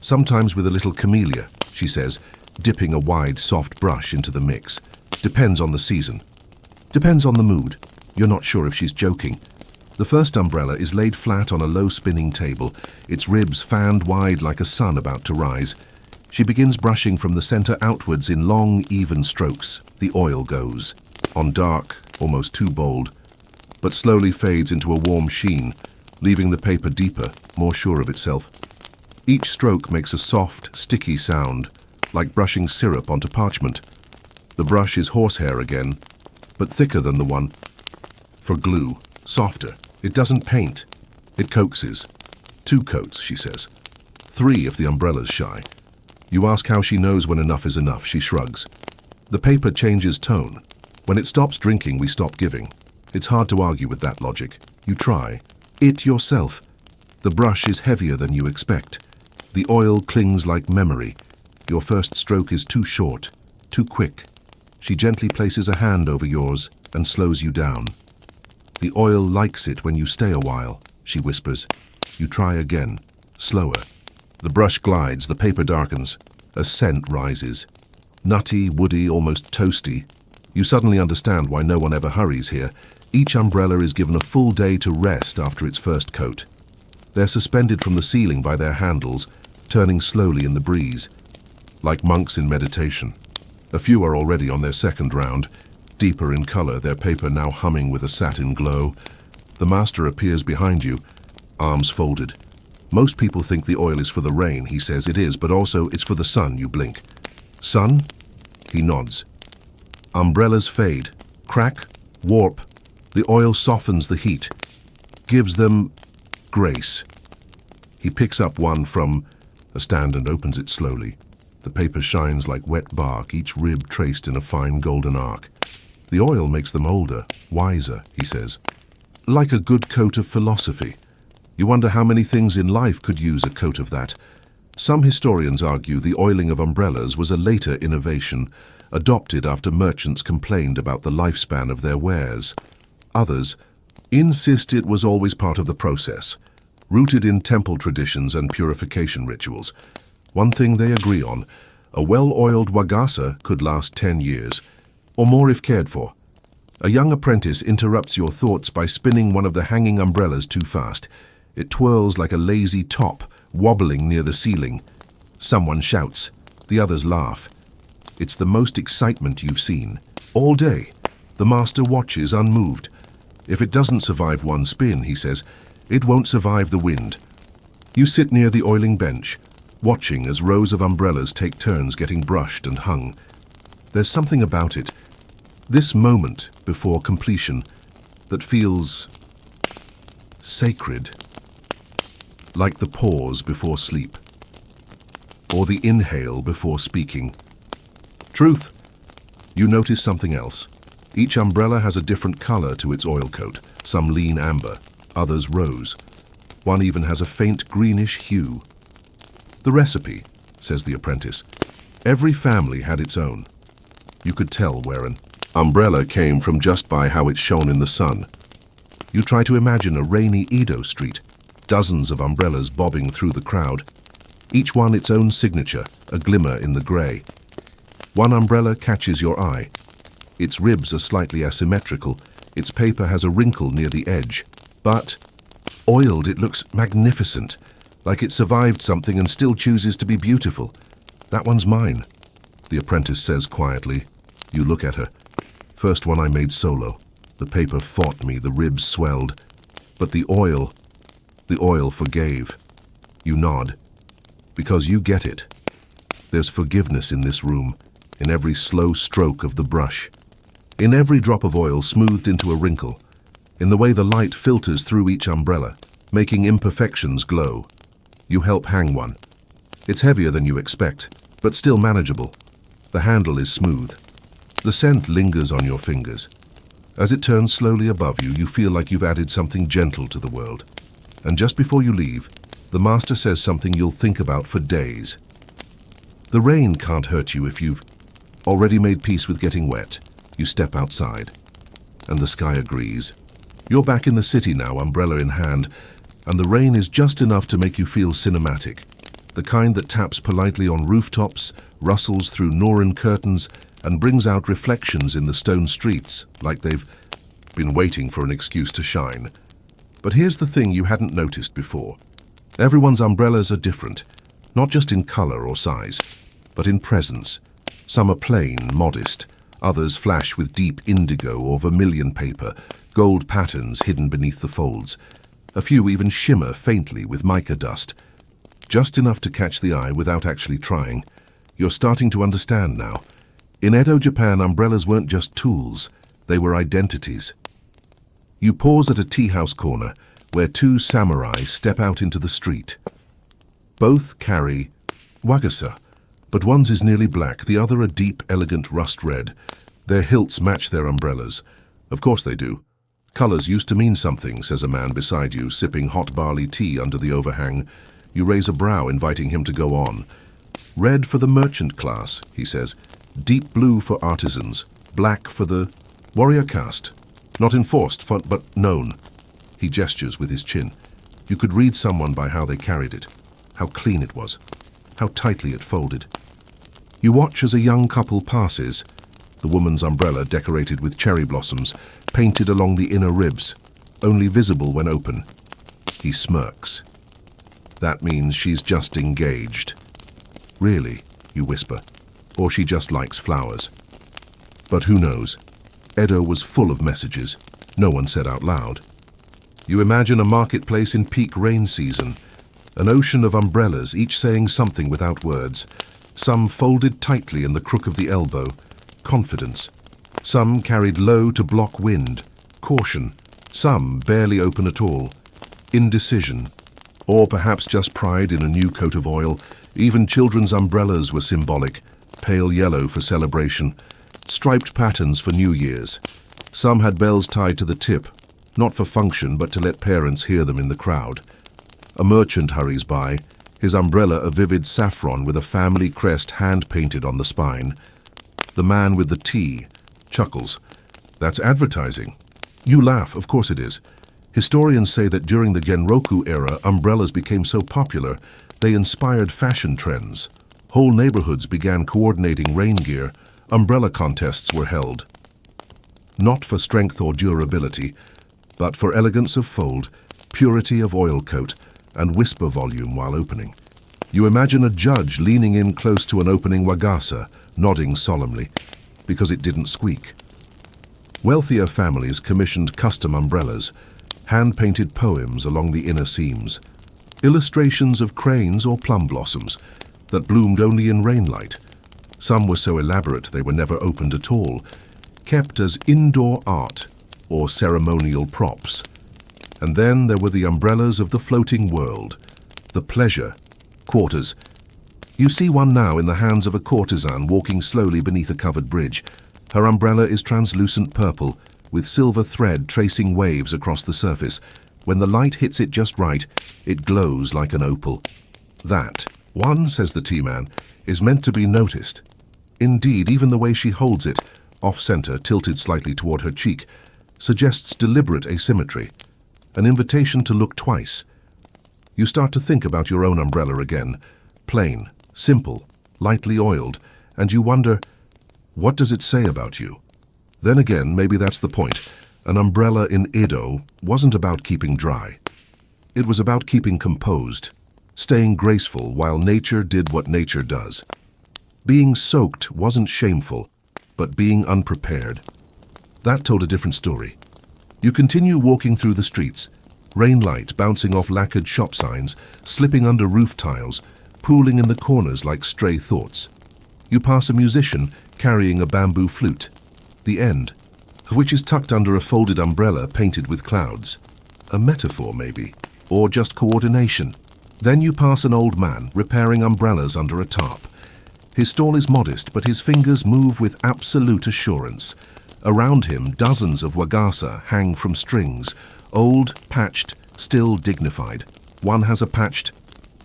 sometimes with a little camellia, she says, dipping a wide, soft brush into the mix. Depends on the season. Depends on the mood. You're not sure if she's joking. The first umbrella is laid flat on a low spinning table, its ribs fanned wide like a sun about to rise. She begins brushing from the center outwards in long, even strokes. The oil goes. On dark, almost too bold, but slowly fades into a warm sheen, leaving the paper deeper, more sure of itself. Each stroke makes a soft, sticky sound, like brushing syrup onto parchment. The brush is horsehair again, but thicker than the one. For glue, softer. It doesn't paint. It coaxes. 2 coats, she says. 3 if the umbrella's shy. You ask how she knows when enough is enough. She shrugs. The paper changes tone. When it stops drinking, we stop giving. It's hard to argue with that logic. You try. It yourself. The brush is heavier than you expect. The oil clings like memory. Your first stroke is too short, too quick. She gently places a hand over yours and slows you down. The oil likes it when you stay a while, she whispers. You try again, slower. The brush glides, the paper darkens. A scent rises. Nutty, woody, almost toasty. You suddenly understand why no one ever hurries here. Each umbrella is given a full day to rest after its first coat. They're suspended from the ceiling by their handles, turning slowly in the breeze, like monks in meditation. A few are already on their second round, deeper in color, their paper now humming with a satin glow. The master appears behind you, arms folded. Most people think the oil is for the rain, he says. It is, but also it's for the sun, you blink. Sun? He nods. Umbrellas fade, crack, warp. The oil softens the heat, gives them grace. He picks up one from a stand and opens it slowly. The paper shines like wet bark, each rib traced in a fine golden arc. The oil makes them older, wiser, he says. Like a good coat of philosophy. You wonder how many things in life could use a coat of that. Some historians argue the oiling of umbrellas was a later innovation, adopted after merchants complained about the lifespan of their wares. Others insist it was always part of the process, rooted in temple traditions and purification rituals. One thing they agree on, a well-oiled Wagasa could last 10 years, or more if cared for. A young apprentice interrupts your thoughts by spinning one of the hanging umbrellas too fast. It twirls like a lazy top, wobbling near the ceiling. Someone shouts. The others laugh. It's the most excitement you've seen. All day, the master watches unmoved. If it doesn't survive one spin, he says, it won't survive the wind. You sit near the oiling bench, watching as rows of umbrellas take turns getting brushed and hung. There's something about it, this moment before completion, that feels sacred, like the pause before sleep, or the inhale before speaking. Truth. You notice something else. Each umbrella has a different color to its oil coat, some lean amber, others rose. One even has a faint greenish hue. The recipe, says the apprentice. Every family had its own. You could tell where an umbrella came from just by how it shone in the sun. You try to imagine a rainy Edo street, dozens of umbrellas bobbing through the crowd, each one its own signature, a glimmer in the gray. One umbrella catches your eye. Its ribs are slightly asymmetrical, its paper has a wrinkle near the edge, but oiled it looks magnificent, like it survived something and still chooses to be beautiful. That one's mine, the apprentice says quietly. You look at her. First one I made solo. The paper fought me, the ribs swelled. But the oil forgave. You nod. Because you get it. There's forgiveness in this room, in every slow stroke of the brush, in every drop of oil smoothed into a wrinkle, in the way the light filters through each umbrella, making imperfections glow. You help hang one. It's heavier than you expect, but still manageable. The handle is smooth. The scent lingers on your fingers. As it turns slowly above you, you feel like you've added something gentle to the world. And just before you leave, the master says something you'll think about for days. The rain can't hurt you if you've already made peace with getting wet. You step outside, and the sky agrees. You're back in the city now, umbrella in hand, and the rain is just enough to make you feel cinematic. The kind that taps politely on rooftops, rustles through Noran curtains, and brings out reflections in the stone streets, like they've been waiting for an excuse to shine. But here's the thing you hadn't noticed before. Everyone's umbrellas are different, not just in color or size, but in presence. Some are plain, modest. Others flash with deep indigo or vermilion paper, gold patterns hidden beneath the folds. A few even shimmer faintly with mica dust, just enough to catch the eye without actually trying. You're starting to understand now. In Edo Japan, umbrellas weren't just tools, they were identities. You pause at a tea house corner where two samurai step out into the street. Both carry Wagasa, but one's is nearly black, the other a deep, elegant rust red. Their hilts match their umbrellas. Of course they do. Colors used to mean something, says a man beside you, sipping hot barley tea under the overhang. You raise a brow, inviting him to go on. Red for the merchant class, he says. Deep blue for artisans. Black for the warrior caste. Not enforced, but known. He gestures with his chin. You could read someone by how they carried it, how clean it was, how tightly it folded. You watch as a young couple passes, the woman's umbrella decorated with cherry blossoms, painted along the inner ribs, only visible when open. He smirks. That means she's just engaged. Really, you whisper, or she just likes flowers. But who knows? Edo was full of messages, no one said out loud. You imagine a marketplace in peak rain season, an ocean of umbrellas, each saying something without words. Some folded tightly in the crook of the elbow, confidence. Some carried low to block wind, caution. Some barely open at all, indecision. Or perhaps just pride in a new coat of oil. Even children's umbrellas were symbolic, pale yellow for celebration, striped patterns for New Year's. Some had bells tied to the tip, not for function but to let parents hear them in the crowd. A merchant hurries by, his umbrella a vivid saffron with a family crest hand-painted on the spine. The man with the tea chuckles. That's advertising. You laugh, of course it is. Historians say that during the Genroku era, umbrellas became so popular, they inspired fashion trends. Whole neighborhoods began coordinating rain gear. Umbrella contests were held. Not for strength or durability, but for elegance of fold, purity of oil coat, and whisper volume while opening. You imagine a judge leaning in close to an opening Wagasa, nodding solemnly, because it didn't squeak. Wealthier families commissioned custom umbrellas, hand-painted poems along the inner seams, illustrations of cranes or plum blossoms that bloomed only in rainlight. Some were so elaborate they were never opened at all, kept as indoor art or ceremonial props. And then there were the umbrellas of the floating world, the pleasure quarters. You see one now in the hands of a courtesan walking slowly beneath a covered bridge. Her umbrella is translucent purple, with silver thread tracing waves across the surface. When the light hits it just right, it glows like an opal. That one, says the tea man, is meant to be noticed. Indeed, even the way she holds it, off-center, tilted slightly toward her cheek, suggests deliberate asymmetry, an invitation to look twice. You start to think about your own umbrella again, plain, simple, lightly oiled, and you wonder, what does it say about you? Then again, maybe that's the point. An umbrella in Edo wasn't about keeping dry. It was about keeping composed, staying graceful while nature did what nature does. Being soaked wasn't shameful, but being unprepared. That told a different story. You continue walking through the streets, rain light bouncing off lacquered shop signs, slipping under roof tiles, pooling in the corners like stray thoughts. You pass a musician carrying a bamboo flute, the end of which is tucked under a folded umbrella painted with clouds. A metaphor, maybe, or just coordination. Then you pass an old man repairing umbrellas under a tarp. His stall is modest, but his fingers move with absolute assurance. Around him, dozens of Wagasa hang from strings, old, patched, still dignified. One has a patched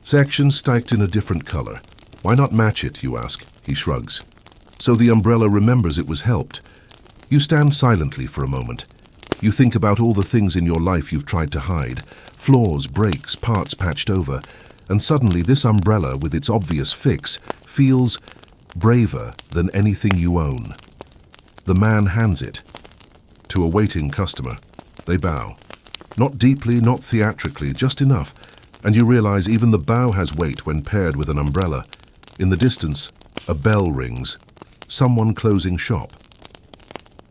section staked in a different color. Why not match it, you ask? He shrugs. So the umbrella remembers it was helped. You stand silently for a moment. You think about all the things in your life you've tried to hide, flaws, breaks, parts patched over, and suddenly this umbrella, with its obvious fix, feels braver than anything you own. The man hands it to a waiting customer. They bow. Not deeply, not theatrically, just enough, and you realize even the bow has weight when paired with an umbrella. In the distance, a bell rings. Someone closing shop.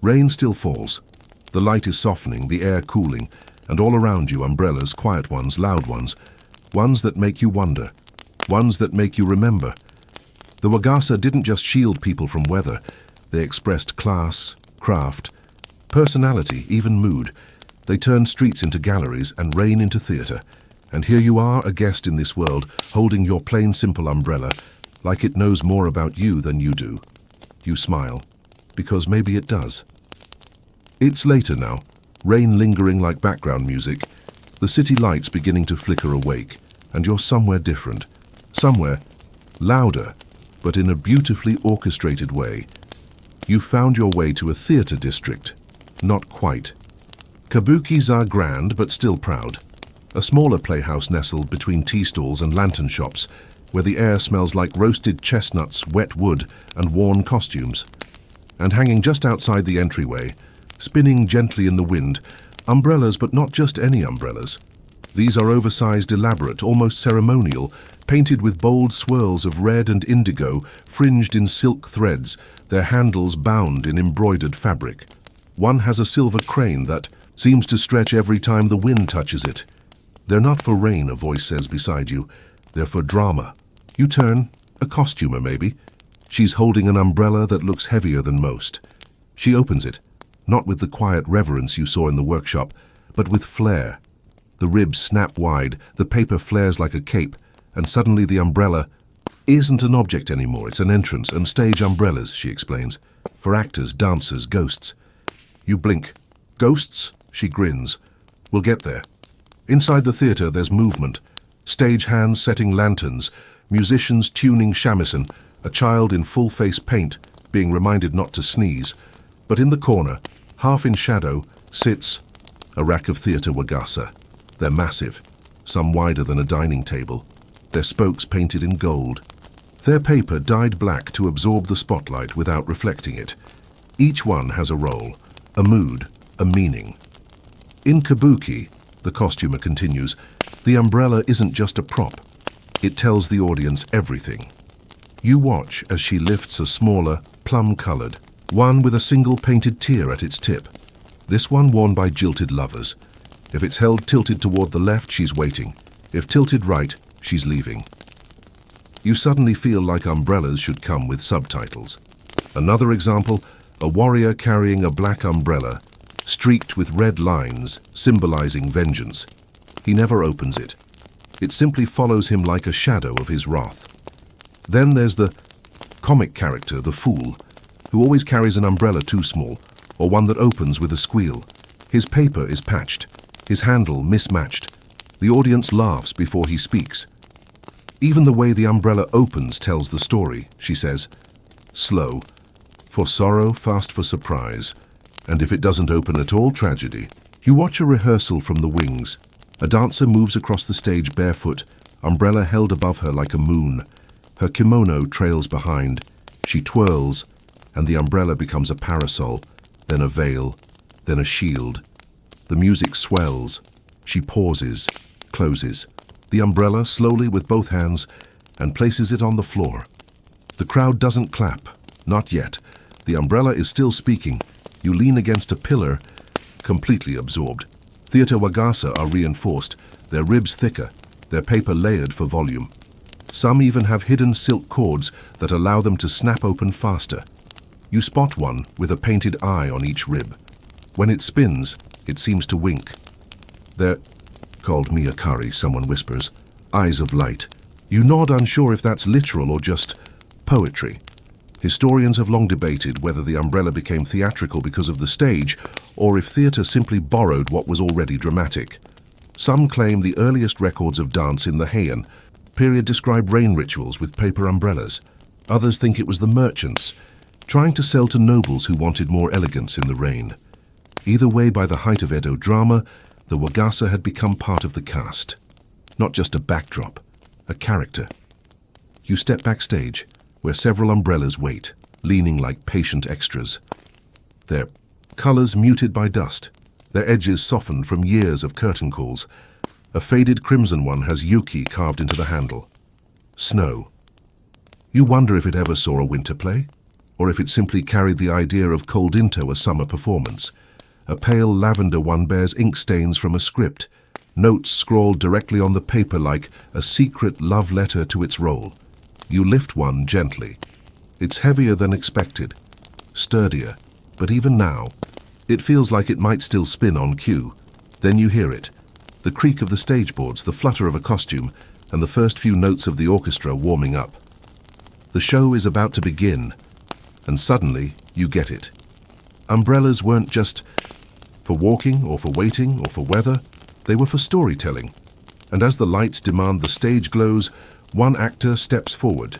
Rain still falls. The light is softening, the air cooling, and all around you umbrellas, quiet ones, loud ones, ones that make you wonder, ones that make you remember. The Wagasa didn't just shield people from weather. They expressed class, craft, personality, even mood. They turned streets into galleries and rain into theater. And here you are, a guest in this world, holding your plain simple umbrella, like it knows more about you than you do. You smile, because maybe it does. It's later now, rain lingering like background music, the city lights beginning to flicker awake, and you're somewhere different, somewhere louder, but in a beautifully orchestrated way. You found your way to a theater district. Not quite. Kabukis are grand, but still proud. A smaller playhouse nestled between tea stalls and lantern shops, where the air smells like roasted chestnuts, wet wood, and worn costumes. And hanging just outside the entryway, spinning gently in the wind, umbrellas, but not just any umbrellas. These are oversized, elaborate, almost ceremonial, painted with bold swirls of red and indigo, fringed in silk threads, their handles bound in embroidered fabric. One has a silver crane that seems to stretch every time the wind touches it. They're not for rain, a voice says beside you. They're for drama. You turn, a costumer maybe. She's holding an umbrella that looks heavier than most. She opens it, not with the quiet reverence you saw in the workshop, but with flair. The ribs snap wide, the paper flares like a cape, and suddenly the umbrella isn't an object anymore. It's an entrance, and stage umbrellas, she explains, for actors, dancers, ghosts. You blink. Ghosts? She grins. We'll get there. Inside the theater, there's movement. Stage hands setting lanterns, musicians tuning shamisen, a child in full-face paint being reminded not to sneeze. But in the corner, half in shadow, sits a rack of theater Wagasa. They're massive, some wider than a dining table, their spokes painted in gold. Their paper dyed black to absorb the spotlight without reflecting it. Each one has a role, a mood, a meaning. In Kabuki, the costumer continues, the umbrella isn't just a prop. It tells the audience everything. You watch as she lifts a smaller, plum-colored, one with a single painted tear at its tip. This one worn by jilted lovers. If it's held tilted toward the left, she's waiting. If tilted right, she's leaving. You suddenly feel like umbrellas should come with subtitles. Another example, a warrior carrying a black umbrella, streaked with red lines, symbolizing vengeance. He never opens it. It simply follows him like a shadow of his wrath. Then there's the comic character, the fool, who always carries an umbrella too small, or one that opens with a squeal. His paper is patched, his handle mismatched. The audience laughs before he speaks. Even the way the umbrella opens tells the story, she says. Slow, for sorrow, fast for surprise. And if it doesn't open at all, tragedy. You watch a rehearsal from the wings. A dancer moves across the stage barefoot, umbrella held above her like a moon. Her kimono trails behind. She twirls, and the umbrella becomes a parasol, then a veil, then a shield. The music swells. She pauses, closes the umbrella slowly with both hands, and places it on the floor. The crowd doesn't clap, not yet. The umbrella is still speaking. You lean against a pillar, completely absorbed. Theater Wagasa are reinforced, their ribs thicker, their paper layered for volume. Some even have hidden silk cords that allow them to snap open faster. You spot one with a painted eye on each rib. When it spins, it seems to wink. They're called miyakari, someone whispers. eyes of light. You nod, unsure if that's literal or just poetry. Historians have long debated whether the umbrella became theatrical because of the stage, or if theatre simply borrowed what was already dramatic. Some claim the earliest records of dance in the Heian period describe rain rituals with paper umbrellas. Others think it was the merchants, trying to sell to nobles who wanted more elegance in the rain. Either way, by the height of Edo drama, the Wagasa had become part of the cast. Not just a backdrop, a character. You step backstage, where several umbrellas wait, leaning like patient extras. Their colors muted by dust, their edges softened from years of curtain calls. A faded crimson one has Yuki carved into the handle. Snow. You wonder if it ever saw a winter play, or if it simply carried the idea of cold into a summer performance. A pale lavender one bears ink stains from a script, notes scrawled directly on the paper like a secret love letter to its role. You lift one gently. It's heavier than expected, sturdier, but even now, it feels like it might still spin on cue. Then you hear it, the creak of the stage boards, the flutter of a costume, and the first few notes of the orchestra warming up. The show is about to begin, and suddenly you get it. Umbrellas weren't just for walking or for waiting or for weather, they were for storytelling. And as the lights demand the stage glows, one actor steps forward.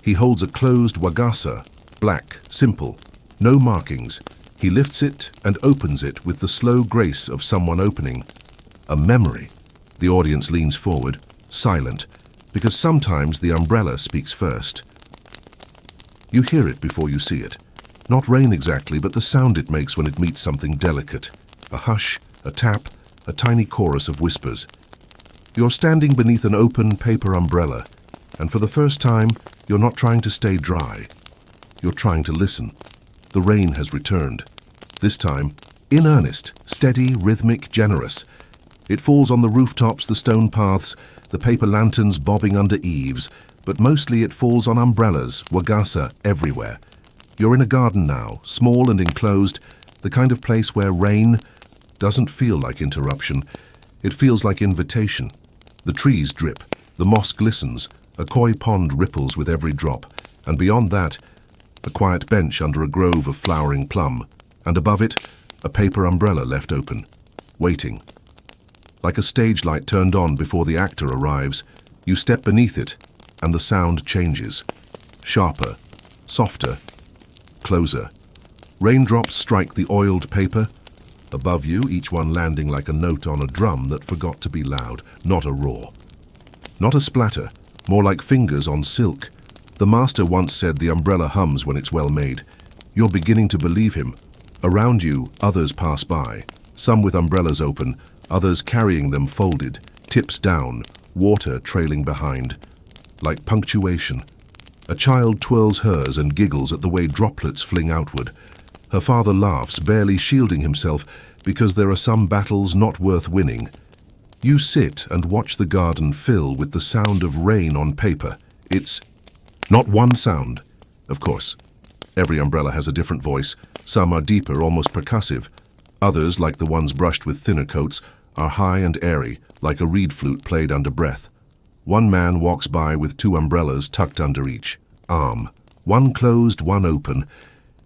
He holds a closed Wagasa, black, simple, no markings. He lifts it and opens it with the slow grace of someone opening a memory. The audience leans forward, silent, because sometimes the umbrella speaks first. You hear it before you see it. Not rain exactly, but the sound it makes when it meets something delicate. A hush, a tap, a tiny chorus of whispers. You're standing beneath an open paper umbrella, and for the first time, you're not trying to stay dry. You're trying to listen. The rain has returned. This time, in earnest, steady, rhythmic, generous. It falls on the rooftops, the stone paths, the paper lanterns bobbing under eaves, but mostly it falls on umbrellas, Wagasa, everywhere. You're in a garden now, small and enclosed, the kind of place where rain doesn't feel like interruption. It feels like invitation. The trees drip, the moss glistens, a koi pond ripples with every drop, and beyond that, a quiet bench under a grove of flowering plum, and above it, a paper umbrella left open, waiting. Like a stage light turned on before the actor arrives, you step beneath it, and the sound changes. Sharper, softer, closer. Raindrops strike the oiled paper. Above you, each one landing like a note on a drum that forgot to be loud, not a roar. Not a splatter, more like fingers on silk. The master once said the umbrella hums when it's well made. You're beginning to believe him. Around you, others pass by, some with umbrellas open, others carrying them folded, tips down, water trailing behind. Like punctuation. A child twirls hers and giggles at the way droplets fling outward. Her father laughs, barely shielding himself, because there are some battles not worth winning. You sit and watch the garden fill with the sound of rain on paper. It's not one sound, of course. Every umbrella has a different voice. Some are deeper, almost percussive. Others, like the ones brushed with thinner coats, are high and airy, like a reed flute played under breath. One man walks by with two umbrellas tucked under each arm. One closed, one open.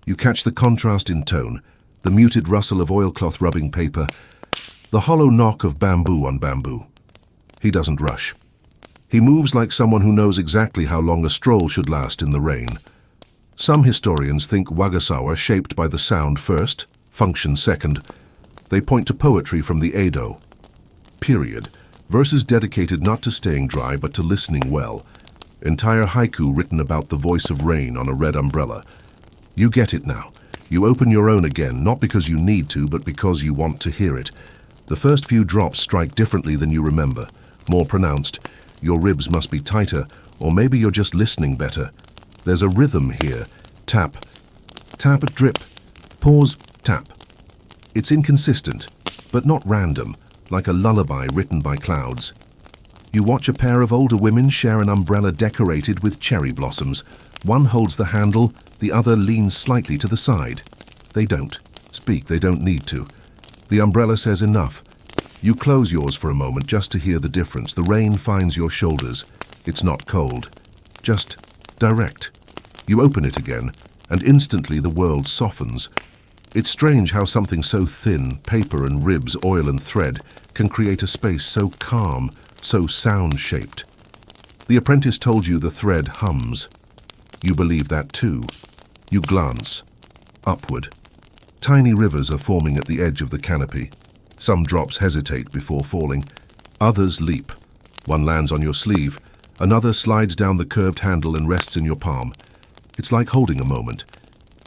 You catch the contrast in tone, the muted rustle of oilcloth rubbing paper, the hollow knock of bamboo on bamboo. He doesn't rush. He moves like someone who knows exactly how long a stroll should last in the rain. Some historians think Wagasa are shaped by the sound first, function second. They point to poetry from the Edo period, verses dedicated not to staying dry but to listening well. Entire haiku written about the voice of rain on a red umbrella. You get it now. You open your own again, not because you need to, but because you want to hear it. The first few drops strike differently than you remember, more pronounced. Your ribs must be tighter, or maybe you're just listening better. There's a rhythm here. Tap, tap, drip, pause, tap. It's inconsistent, but not random, like a lullaby written by clouds. You watch a pair of older women share an umbrella decorated with cherry blossoms. One holds the handle, the other leans slightly to the side. They don't speak, they don't need to. The umbrella says enough. You close yours for a moment just to hear the difference. The rain finds your shoulders. It's not cold, just direct. You open it again, and instantly the world softens. It's strange how something so thin, paper and ribs, oil and thread, can create a space so calm, so sound-shaped. The apprentice told you the thread hums. You believe that too. You glance. Upward. Tiny rivers are forming at the edge of the canopy. Some drops hesitate before falling. Others leap. One lands on your sleeve. Another slides down the curved handle and rests in your palm. It's like holding a moment.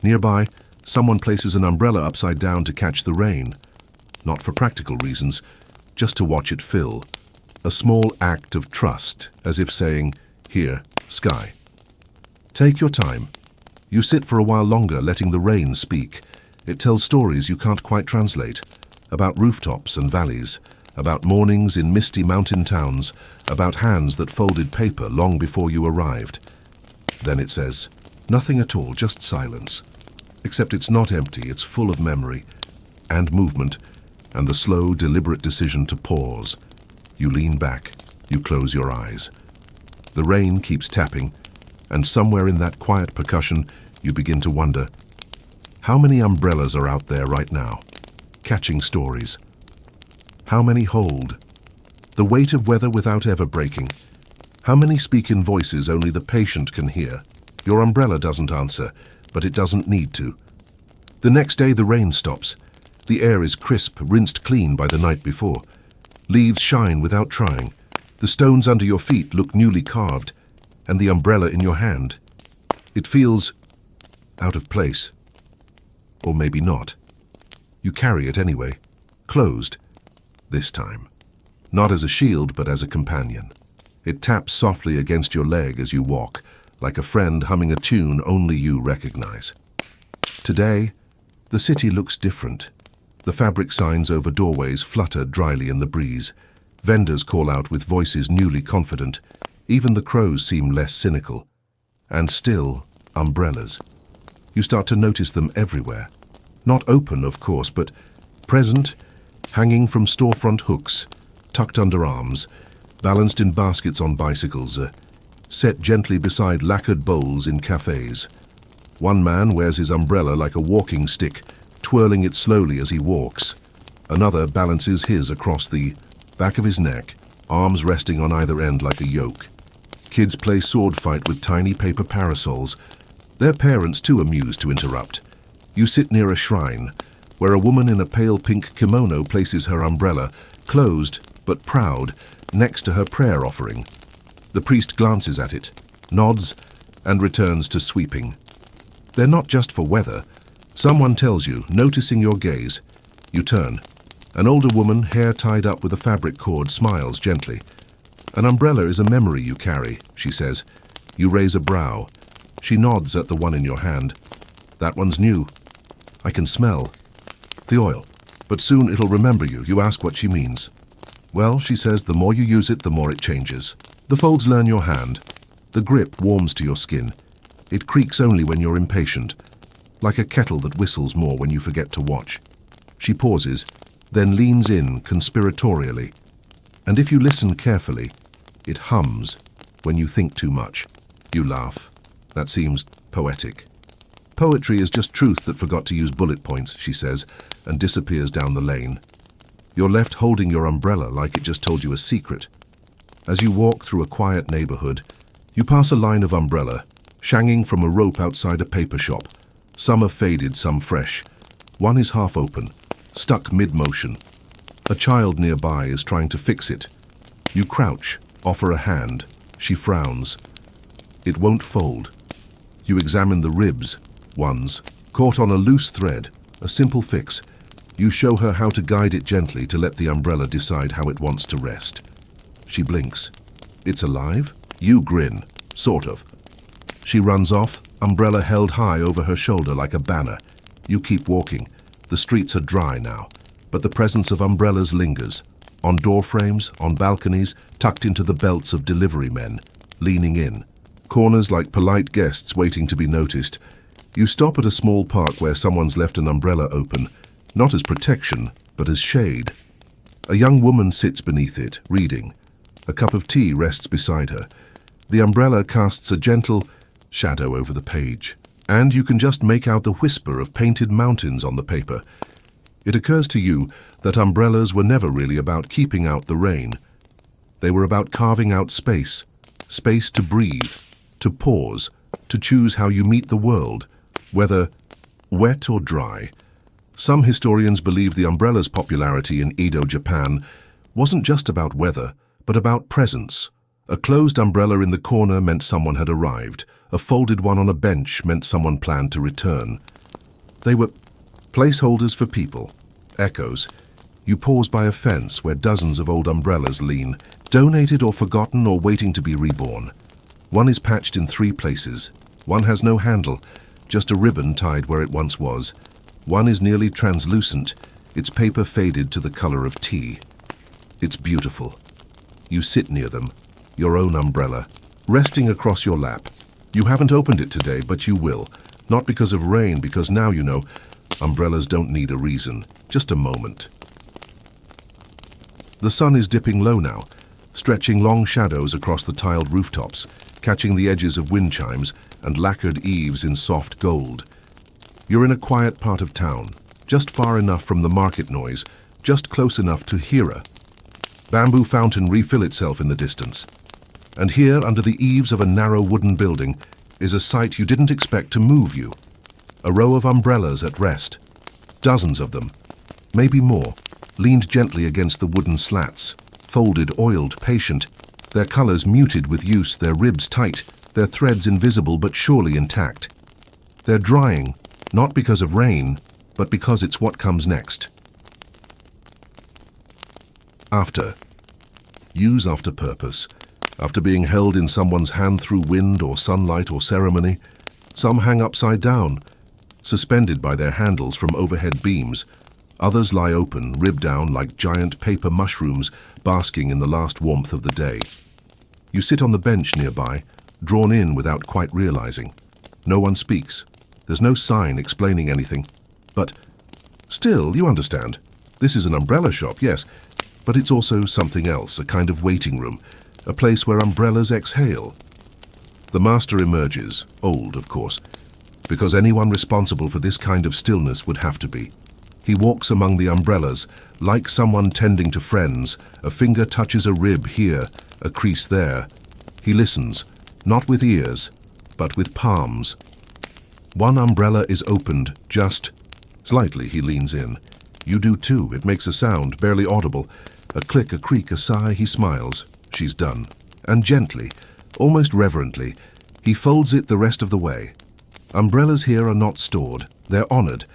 Nearby, someone places an umbrella upside down to catch the rain. Not for practical reasons, just to watch it fill. A small act of trust, as if saying, "Here, sky." Take your time. You sit for a while longer, letting the rain speak. It tells stories you can't quite translate, about rooftops and valleys, about mornings in misty mountain towns, about hands that folded paper long before you arrived. Then it says, nothing at all, just silence. Except it's not empty, it's full of memory and movement and the slow, deliberate decision to pause. You lean back, you close your eyes. The rain keeps tapping, and somewhere in that quiet percussion, you begin to wonder, how many umbrellas are out there right now, catching stories? How many hold the weight of weather without ever breaking? How many speak in voices only the patient can hear? Your umbrella doesn't answer, but it doesn't need to. The next day the rain stops. The air is crisp, rinsed clean by the night before. Leaves shine without trying. The stones under your feet look newly carved, and the umbrella in your hand. It feels out of place. Or maybe not. You carry it anyway, closed, this time. Not as a shield, but as a companion. It taps softly against your leg as you walk, like a friend humming a tune only you recognize. Today, the city looks different. The fabric signs over doorways flutter dryly in the breeze. Vendors call out with voices newly confident. Even the crows seem less cynical. And still, umbrellas. You start to notice them everywhere. Not open, of course, but present, hanging from storefront hooks, tucked under arms, balanced in baskets on bicycles, set gently beside lacquered bowls in cafes. One man wears his umbrella like a walking stick, twirling it slowly as he walks. Another balances his across the back of his neck, arms resting on either end like a yoke. Kids play sword fight with tiny paper parasols. Their parents too amused to interrupt. You sit near a shrine, where a woman in a pale pink kimono places her umbrella, closed but proud, next to her prayer offering. The priest glances at it, nods, and returns to sweeping. They're not just for weather. Someone tells you, noticing your gaze. You turn. An older woman, hair tied up with a fabric cord, smiles gently. An umbrella is a memory you carry, she says. You raise a brow. She nods at the one in your hand. That one's new. I can smell the oil. But soon it'll remember you. You ask what she means. Well, she says, the more you use it, the more it changes. The folds learn your hand. The grip warms to your skin. It creaks only when you're impatient, like a kettle that whistles more when you forget to watch. She pauses, then leans in conspiratorially. And if you listen carefully, it hums when you think too much. You laugh. That seems poetic. Poetry is just truth that forgot to use bullet points, she says, and disappears down the lane. You're left holding your umbrella like it just told you a secret. As you walk through a quiet neighborhood, you pass a line of umbrella, shanging from a rope outside a paper shop. Some are faded, some fresh. One is half open, stuck mid-motion. A child nearby is trying to fix it. You crouch, offer a hand. She frowns. It won't fold. You examine the ribs, ones, caught on a loose thread, a simple fix. You show her how to guide it gently to let the umbrella decide how it wants to rest. She blinks. It's alive? You grin. Sort of. She runs off, umbrella held high over her shoulder like a banner. You keep walking. The streets are dry now, but the presence of umbrellas lingers. On door frames, on balconies, tucked into the belts of delivery men, leaning in. Corners like polite guests waiting to be noticed. You stop at a small park where someone's left an umbrella open, not as protection, but as shade. A young woman sits beneath it, reading. A cup of tea rests beside her. The umbrella casts a gentle shadow over the page, and you can just make out the whisper of painted mountains on the paper. It occurs to you that umbrellas were never really about keeping out the rain. They were about carving out space, space to breathe, to pause, to choose how you meet the world, whether wet or dry. Some historians believe the umbrella's popularity in Edo, Japan, wasn't just about weather, but about presence. A closed umbrella in the corner meant someone had arrived. A folded one on a bench meant someone planned to return. They were placeholders for people, echoes. You pause by a fence where dozens of old umbrellas lean, donated or forgotten or waiting to be reborn. One is patched in 3 places. One has no handle, just a ribbon tied where it once was. One is nearly translucent, its paper faded to the color of tea. It's beautiful. You sit near them, your own umbrella, resting across your lap. You haven't opened it today, but you will. Not because of rain, because now you know, umbrellas don't need a reason, just a moment. The sun is dipping low now, stretching long shadows across the tiled rooftops, catching the edges of wind chimes and lacquered eaves in soft gold. You're in a quiet part of town, just far enough from the market noise, just close enough to hear a bamboo fountain refill itself in the distance. And here, under the eaves of a narrow wooden building, is a sight you didn't expect to move you. A row of umbrellas at rest. Dozens of them, maybe more, leaned gently against the wooden slats, folded, oiled, patient, their colors muted with use, their ribs tight, their threads invisible but surely intact. They're drying, not because of rain, but because it's what comes next. After. Use after purpose. After being held in someone's hand through wind or sunlight or ceremony. Some hang upside down, suspended by their handles from overhead beams. Others lie open, ribbed down like giant paper mushrooms basking in the last warmth of the day. You sit on the bench nearby, drawn in without quite realizing. No one speaks. There's no sign explaining anything. But still, you understand. This is an umbrella shop, yes, but it's also something else, a kind of waiting room, a place where umbrellas exhale. The master emerges, old, of course, because anyone responsible for this kind of stillness would have to be. He walks among the umbrellas, like someone tending to friends. A finger touches a rib here, a crease there. He listens, not with ears, but with palms. One umbrella is opened, just slightly. He leans in. You do too. It makes a sound, barely audible. A click, a creak, a sigh. He smiles. She's done. And gently, almost reverently, he folds it the rest of the way. Umbrellas here are not stored. They're honored.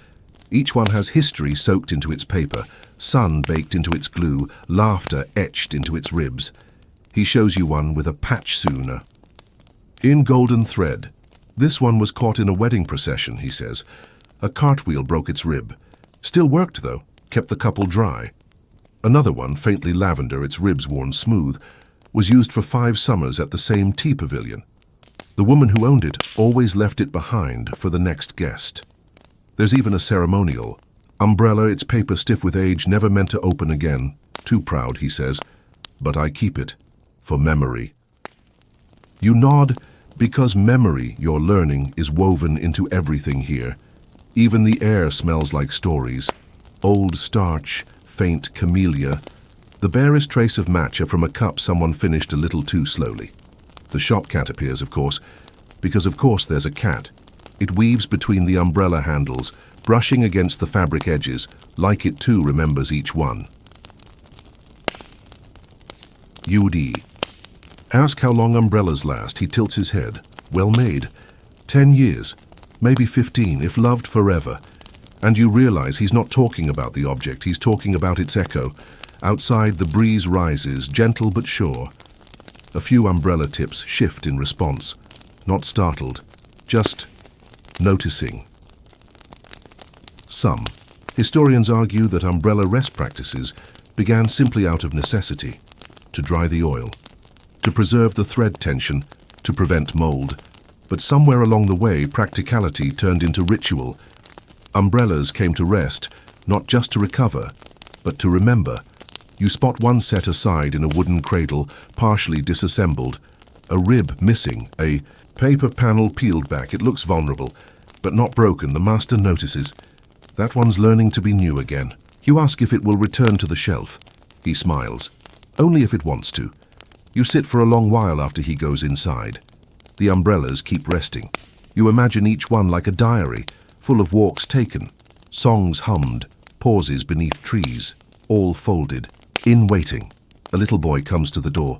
Each one has history soaked into its paper, sun baked into its glue, laughter etched into its ribs. He shows you one with a patch sooner. In golden thread. This one was caught in a wedding procession, he says. A cartwheel broke its rib. Still worked, though, kept the couple dry. Another one, faintly lavender, its ribs worn smooth, was used for 5 summers at the same tea pavilion. The woman who owned it always left it behind for the next guest. There's even a ceremonial. Umbrella, its paper stiff with age, never meant to open again. Too proud, he says. But I keep it, for memory. You nod, because memory, your learning, is woven into everything here. Even the air smells like stories. Old starch, faint camellia. The barest trace of matcha from a cup someone finished a little too slowly. The shop cat appears, of course, because of course there's a cat. It weaves between the umbrella handles, brushing against the fabric edges, like it too remembers each one. UD. Ask how long umbrellas last. He tilts his head. Well made. 10 years. Maybe 15, if loved forever. And you realize he's not talking about the object, he's talking about its echo. Outside, the breeze rises, gentle but sure. A few umbrella tips shift in response. Not startled, just noticing. Some historians argue that umbrella rest practices began simply out of necessity, to dry the oil, to preserve the thread tension, to prevent mold. But somewhere along the way, practicality turned into ritual. Umbrellas came to rest, not just to recover, but to remember. You spot one set aside in a wooden cradle, partially disassembled. A rib missing, a paper panel peeled back. It looks vulnerable, but not broken. The master notices. That one's learning to be new again. You ask if it will return to the shelf. He smiles. Only if it wants to. You sit for a long while after he goes inside. The umbrellas keep resting. You imagine each one like a diary, full of walks taken, songs hummed, pauses beneath trees, all folded. In waiting, a little boy comes to the door.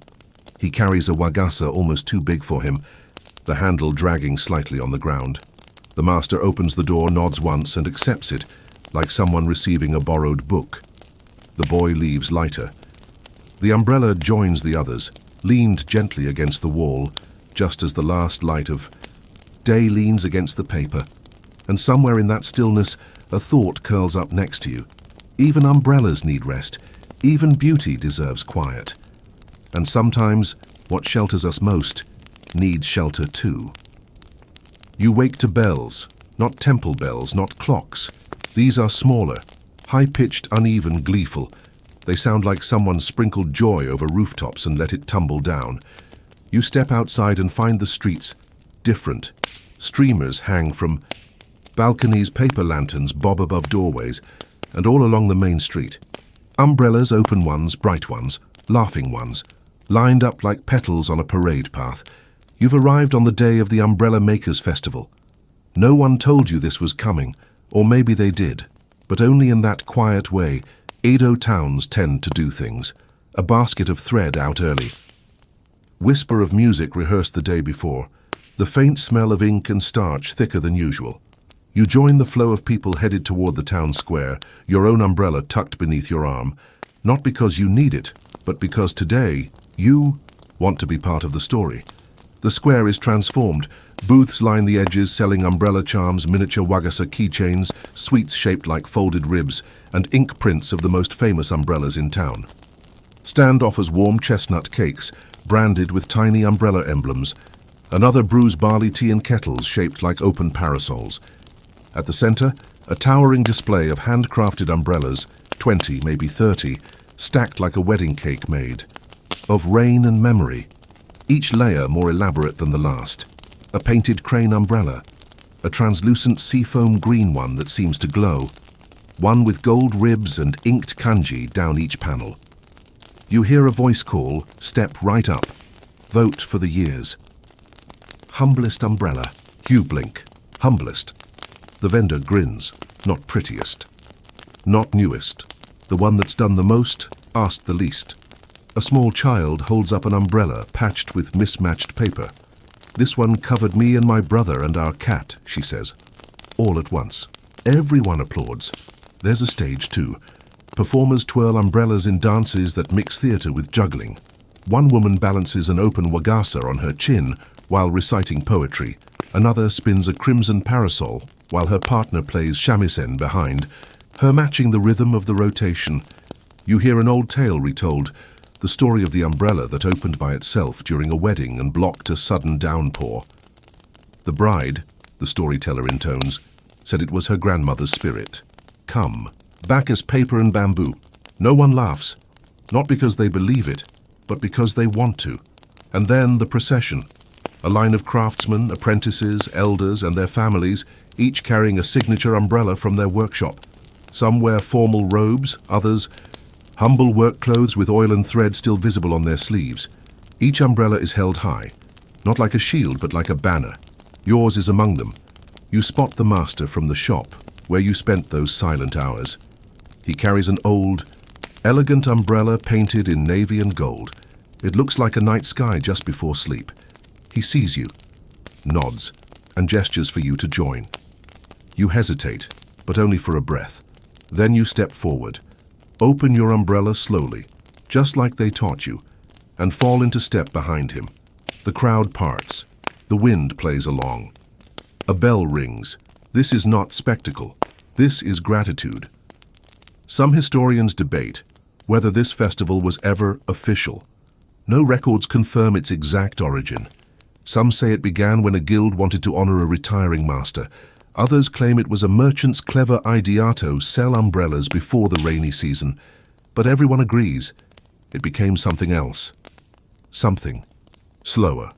He carries a Wagasa almost too big for him, the handle dragging slightly on the ground. The master opens the door, nods once, and accepts it, like someone receiving a borrowed book. The boy leaves lighter. The umbrella joins the others, leaned gently against the wall, just as the last light of day leans against the paper. And somewhere in that stillness, a thought curls up next to you. Even umbrellas need rest. Even beauty deserves quiet. And sometimes, what shelters us most needs shelter too. You wake to bells, not temple bells, not clocks. These are smaller, high-pitched, uneven, gleeful. They sound like someone sprinkled joy over rooftops and let it tumble down. You step outside and find the streets different. Streamers hang from balconies, paper lanterns bob above doorways, and all along the main street. Umbrellas, open ones, bright ones, laughing ones, lined up like petals on a parade path. You've arrived on the day of the Umbrella Makers Festival. No one told you this was coming, or maybe they did, but only in that quiet way Edo towns tend to do things. A basket of thread out early. Whisper of music rehearsed the day before. The faint smell of ink and starch thicker than usual. You join the flow of people headed toward the town square, your own umbrella tucked beneath your arm, not because you need it, but because today you want to be part of the story. The square is transformed. Booths line the edges, selling umbrella charms, miniature Wagasa keychains, sweets shaped like folded ribs, and ink prints of the most famous umbrellas in town. Stand offers warm chestnut cakes, branded with tiny umbrella emblems. Another brews barley tea in kettles shaped like open parasols. At the center, a towering display of handcrafted umbrellas, 20, maybe 30, stacked like a wedding cake made. Of rain and memory, each layer more elaborate than the last. A painted crane umbrella, a translucent seafoam green one that seems to glow, one with gold ribs and inked kanji down each panel. You hear a voice call, step right up, vote for the years. Humblest umbrella, you blink, humblest. The vendor grins, not prettiest, not newest. The one that's done the most, asked the least. A small child holds up an umbrella patched with mismatched paper. This one covered me and my brother and our cat, she says. All at once. Everyone applauds. There's a stage too. Performers twirl umbrellas in dances that mix theater with juggling. One woman balances an open Wagasa on her chin while reciting poetry. Another spins a crimson parasol while her partner plays shamisen behind, her matching the rhythm of the rotation. You hear an old tale retold, the story of the umbrella that opened by itself during a wedding and blocked a sudden downpour. The bride, the storyteller intones, said it was her grandmother's spirit. Come, back as paper and bamboo. No one laughs, not because they believe it, but because they want to. And then the procession. A line of craftsmen, apprentices, elders, and their families, each carrying a signature umbrella from their workshop. Some wear formal robes, others humble work clothes with oil and thread still visible on their sleeves. Each umbrella is held high, not like a shield but like a banner. Yours is among them. You spot the master from the shop, where you spent those silent hours. He carries an old, elegant umbrella painted in navy and gold. It looks like a night sky just before sleep. He sees you, nods, and gestures for you to join. You hesitate, but only for a breath. Then you step forward, open your umbrella slowly, just like they taught you, and fall into step behind him. The crowd parts. The wind plays along. A bell rings. This is not spectacle. This is gratitude. Some historians debate whether this festival was ever official. No records confirm its exact origin. Some say it began when a guild wanted to honor a retiring master. Others claim it was a merchant's clever ideato sell umbrellas before the rainy season. But everyone agrees. It became something else. Something. Slower.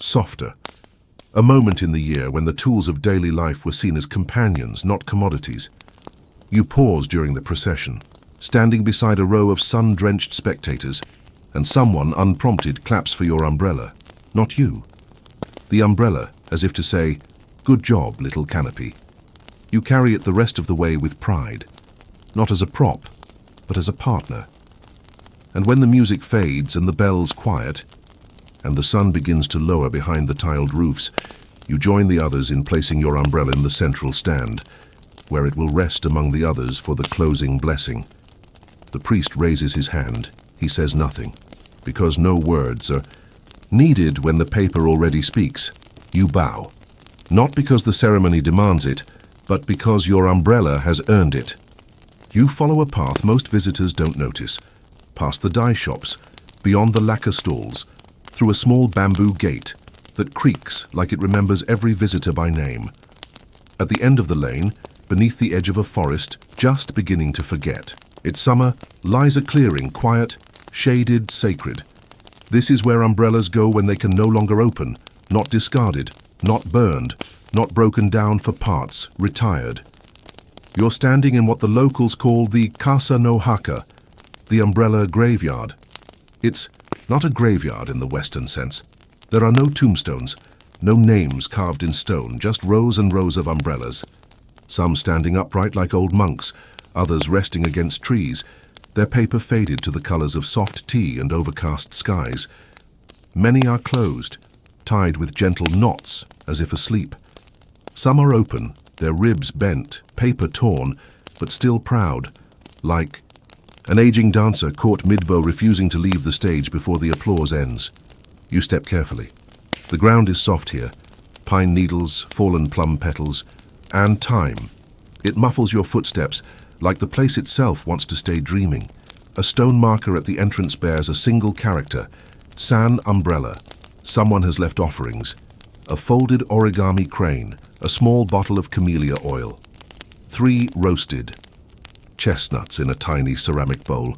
Softer. A moment in the year when the tools of daily life were seen as companions, not commodities. You pause during the procession, standing beside a row of sun-drenched spectators, and someone, unprompted, claps for your umbrella. Not you. The umbrella, as if to say, "Good job, little canopy." You carry it the rest of the way with pride, not as a prop, but as a partner. And when the music fades and the bells quiet, and the sun begins to lower behind the tiled roofs, you join the others in placing your umbrella in the central stand, where it will rest among the others for the closing blessing. The priest raises his hand. He says nothing, because no words are needed when the paper already speaks. You bow, not because the ceremony demands it, but because your umbrella has earned it. You follow a path most visitors don't notice, past the dye shops, beyond the lacquer stalls, through a small bamboo gate that creaks like it remembers every visitor by name. At the end of the lane, beneath the edge of a forest, just beginning to forget. It's summer, lies a clearing, quiet, shaded, sacred. This is where umbrellas go when they can no longer open, not discarded, not burned, not broken down for parts, retired. You're standing in what the locals call the Casa no Haka, the umbrella graveyard. It's not a graveyard in the Western sense. There are no tombstones, no names carved in stone, just rows and rows of umbrellas. Some standing upright like old monks, others resting against trees, their paper faded to the colors of soft tea and overcast skies. Many are closed, tied with gentle knots, as if asleep. Some are open, their ribs bent, paper torn, but still proud, like an aging dancer caught mid-bow refusing to leave the stage before the applause ends. You step carefully. The ground is soft here, pine needles, fallen plum petals, and time. It muffles your footsteps, like the place itself wants to stay dreaming. A stone marker at the entrance bears a single character, San Umbrella. Someone has left offerings. A folded origami crane, a small bottle of camellia oil. 3 roasted chestnuts in a tiny ceramic bowl.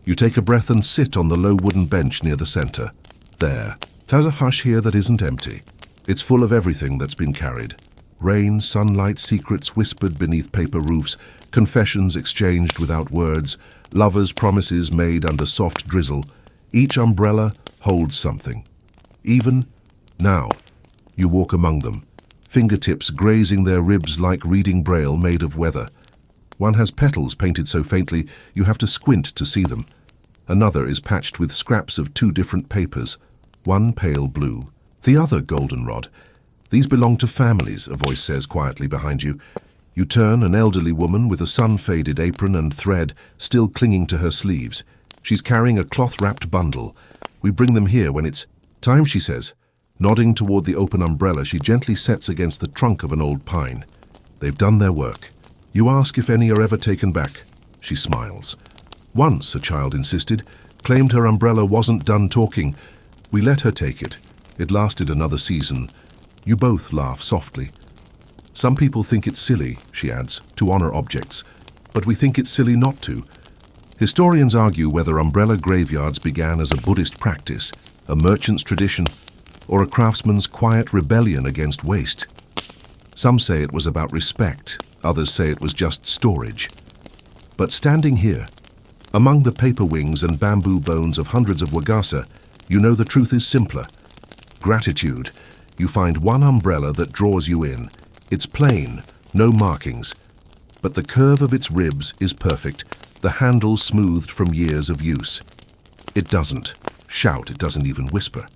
You take a breath and sit on the low wooden bench near the center. There. There's a hush here that isn't empty. It's full of everything that's been carried. Rain, sunlight, secrets whispered beneath paper roofs, confessions exchanged without words, lovers' promises made under soft drizzle. Each umbrella holds something. Even now, you walk among them, fingertips grazing their ribs like reading braille made of weather. One has petals painted so faintly you have to squint to see them. Another is patched with scraps of 2 different papers, one pale blue, the other goldenrod. These belong to families, a voice says quietly behind you. You turn, an elderly woman with a sun-faded apron and thread still clinging to her sleeves. She's carrying a cloth-wrapped bundle. We bring them here when it's time, she says. Nodding toward the open umbrella, she gently sets against the trunk of an old pine. They've done their work. You ask if any are ever taken back. She smiles. Once, a child insisted, claimed her umbrella wasn't done talking. We let her take it. It lasted another season. You both laugh softly. Some people think it's silly, she adds, to honor objects, but we think it's silly not to. Historians argue whether umbrella graveyards began as a Buddhist practice, a merchant's tradition, or a craftsman's quiet rebellion against waste. Some say it was about respect, others say it was just storage. But standing here, among the paper wings and bamboo bones of hundreds of Wagasa, you know the truth is simpler. Gratitude. You find one umbrella that draws you in. It's plain, no markings, but the curve of its ribs is perfect, the handle smoothed from years of use. It doesn't shout, it doesn't even whisper.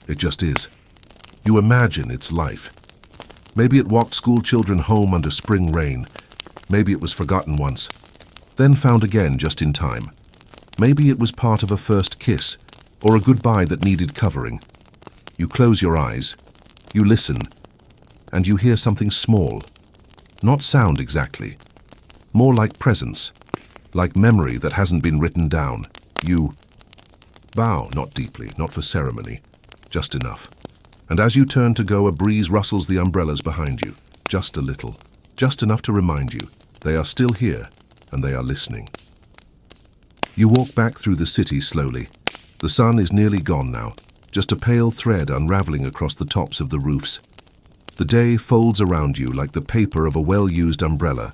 It just is. You imagine its life. Maybe it walked school children home under spring rain. Maybe it was forgotten once, then found again just in time. Maybe it was part of a first kiss, or a goodbye that needed covering. You close your eyes, you listen, and you hear something small. Not sound exactly. More like presence, like memory that hasn't been written down. You bow, not deeply, not for ceremony, just enough. And as you turn to go, a breeze rustles the umbrellas behind you, just a little, just enough to remind you they are still here and they are listening. You walk back through the city slowly. The sun is nearly gone now, just a pale thread unraveling across the tops of the roofs. The day folds around you like the paper of a well-used umbrella.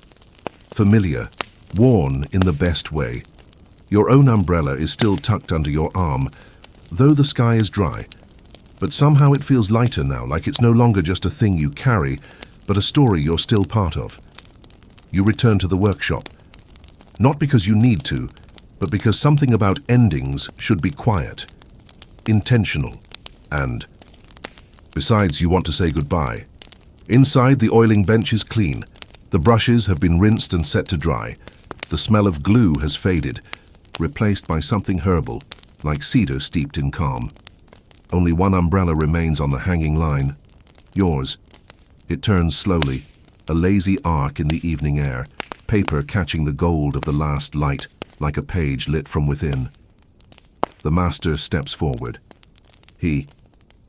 Familiar, worn in the best way. Your own umbrella is still tucked under your arm, though the sky is dry. But somehow it feels lighter now, like it's no longer just a thing you carry, but a story you're still part of. You return to the workshop. Not because you need to, but because something about endings should be quiet, intentional, and besides, you want to say goodbye. Inside, the oiling bench is clean. The brushes have been rinsed and set to dry. The smell of glue has faded, replaced by something herbal, like cedar steeped in calm. Only one umbrella remains on the hanging line. Yours. It turns slowly, a lazy arc in the evening air, paper catching the gold of the last light, like a page lit from within. The master steps forward. He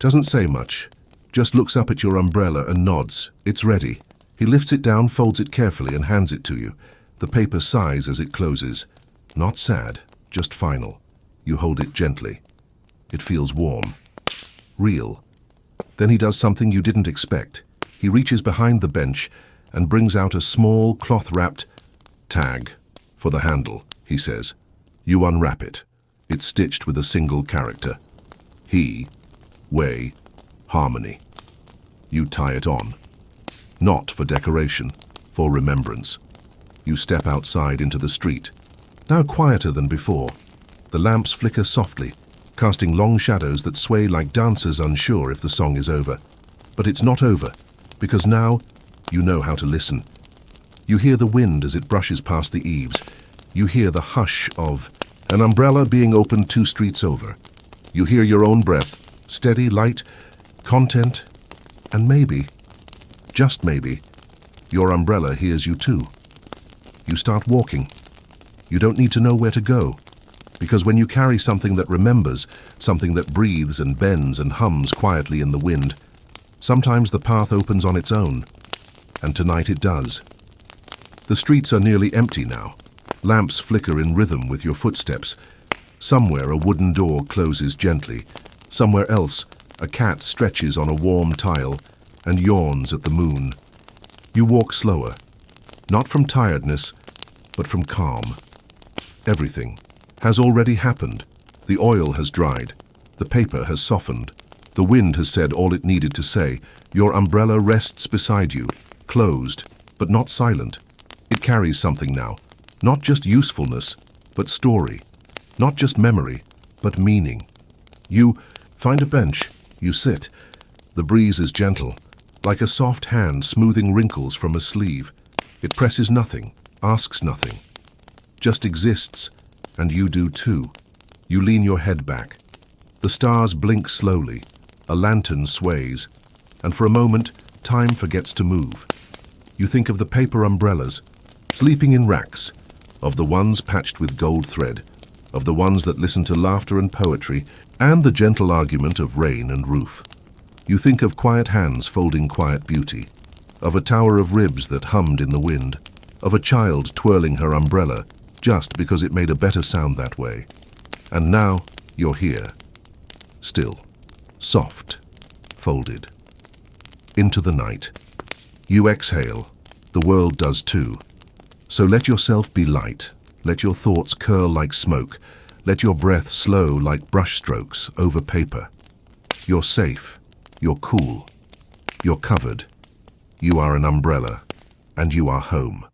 doesn't say much, just looks up at your umbrella and nods. It's ready. He lifts it down, folds it carefully, and hands it to you. The paper sighs as it closes. Not sad, just final. You hold it gently. It feels warm. Real. Then he does something you didn't expect. He reaches behind the bench and brings out a small, cloth-wrapped tag for the handle, he says. You unwrap it. It's stitched with a single character. He, way, harmony. You tie it on. Not for decoration, for remembrance. You step outside into the street, now quieter than before. The lamps flicker softly, casting long shadows that sway like dancers unsure if the song is over. But it's not over, because now you know how to listen. You hear the wind as it brushes past the eaves. You hear the hush of an umbrella being opened 2 streets over. You hear your own breath, steady, light, content, and maybe, just maybe, your umbrella hears you too. You start walking. You don't need to know where to go, because when you carry something that remembers, something that breathes and bends and hums quietly in the wind, sometimes the path opens on its own, and tonight it does. The streets are nearly empty now. Lamps flicker in rhythm with your footsteps. Somewhere a wooden door closes gently. Somewhere else a cat stretches on a warm tile and yawns at the moon. You walk slower, not from tiredness, but from calm. Everything has already happened. The oil has dried. The paper has softened. The wind has said all it needed to say. Your umbrella rests beside you, closed, but not silent. It carries something now. Not just usefulness, but story. Not just memory, but meaning. You find a bench. You sit. The breeze is gentle, like a soft hand smoothing wrinkles from a sleeve. It presses nothing, asks nothing, just exists, and you do too. You lean your head back. The stars blink slowly. A lantern sways, and for a moment, time forgets to move. You think of the paper umbrellas, sleeping in racks, of the ones patched with gold thread, of the ones that listen to laughter and poetry, and the gentle argument of rain and roof. You think of quiet hands folding quiet beauty, of a tower of ribs that hummed in the wind, of a child twirling her umbrella just because it made a better sound that way. And now you're here, still, soft, folded. Into the night. You exhale. The world does too. So let yourself be light. Let your thoughts curl like smoke. Let your breath slow like brush strokes over paper. You're safe. You're cool. You're covered. You are an umbrella. And you are home.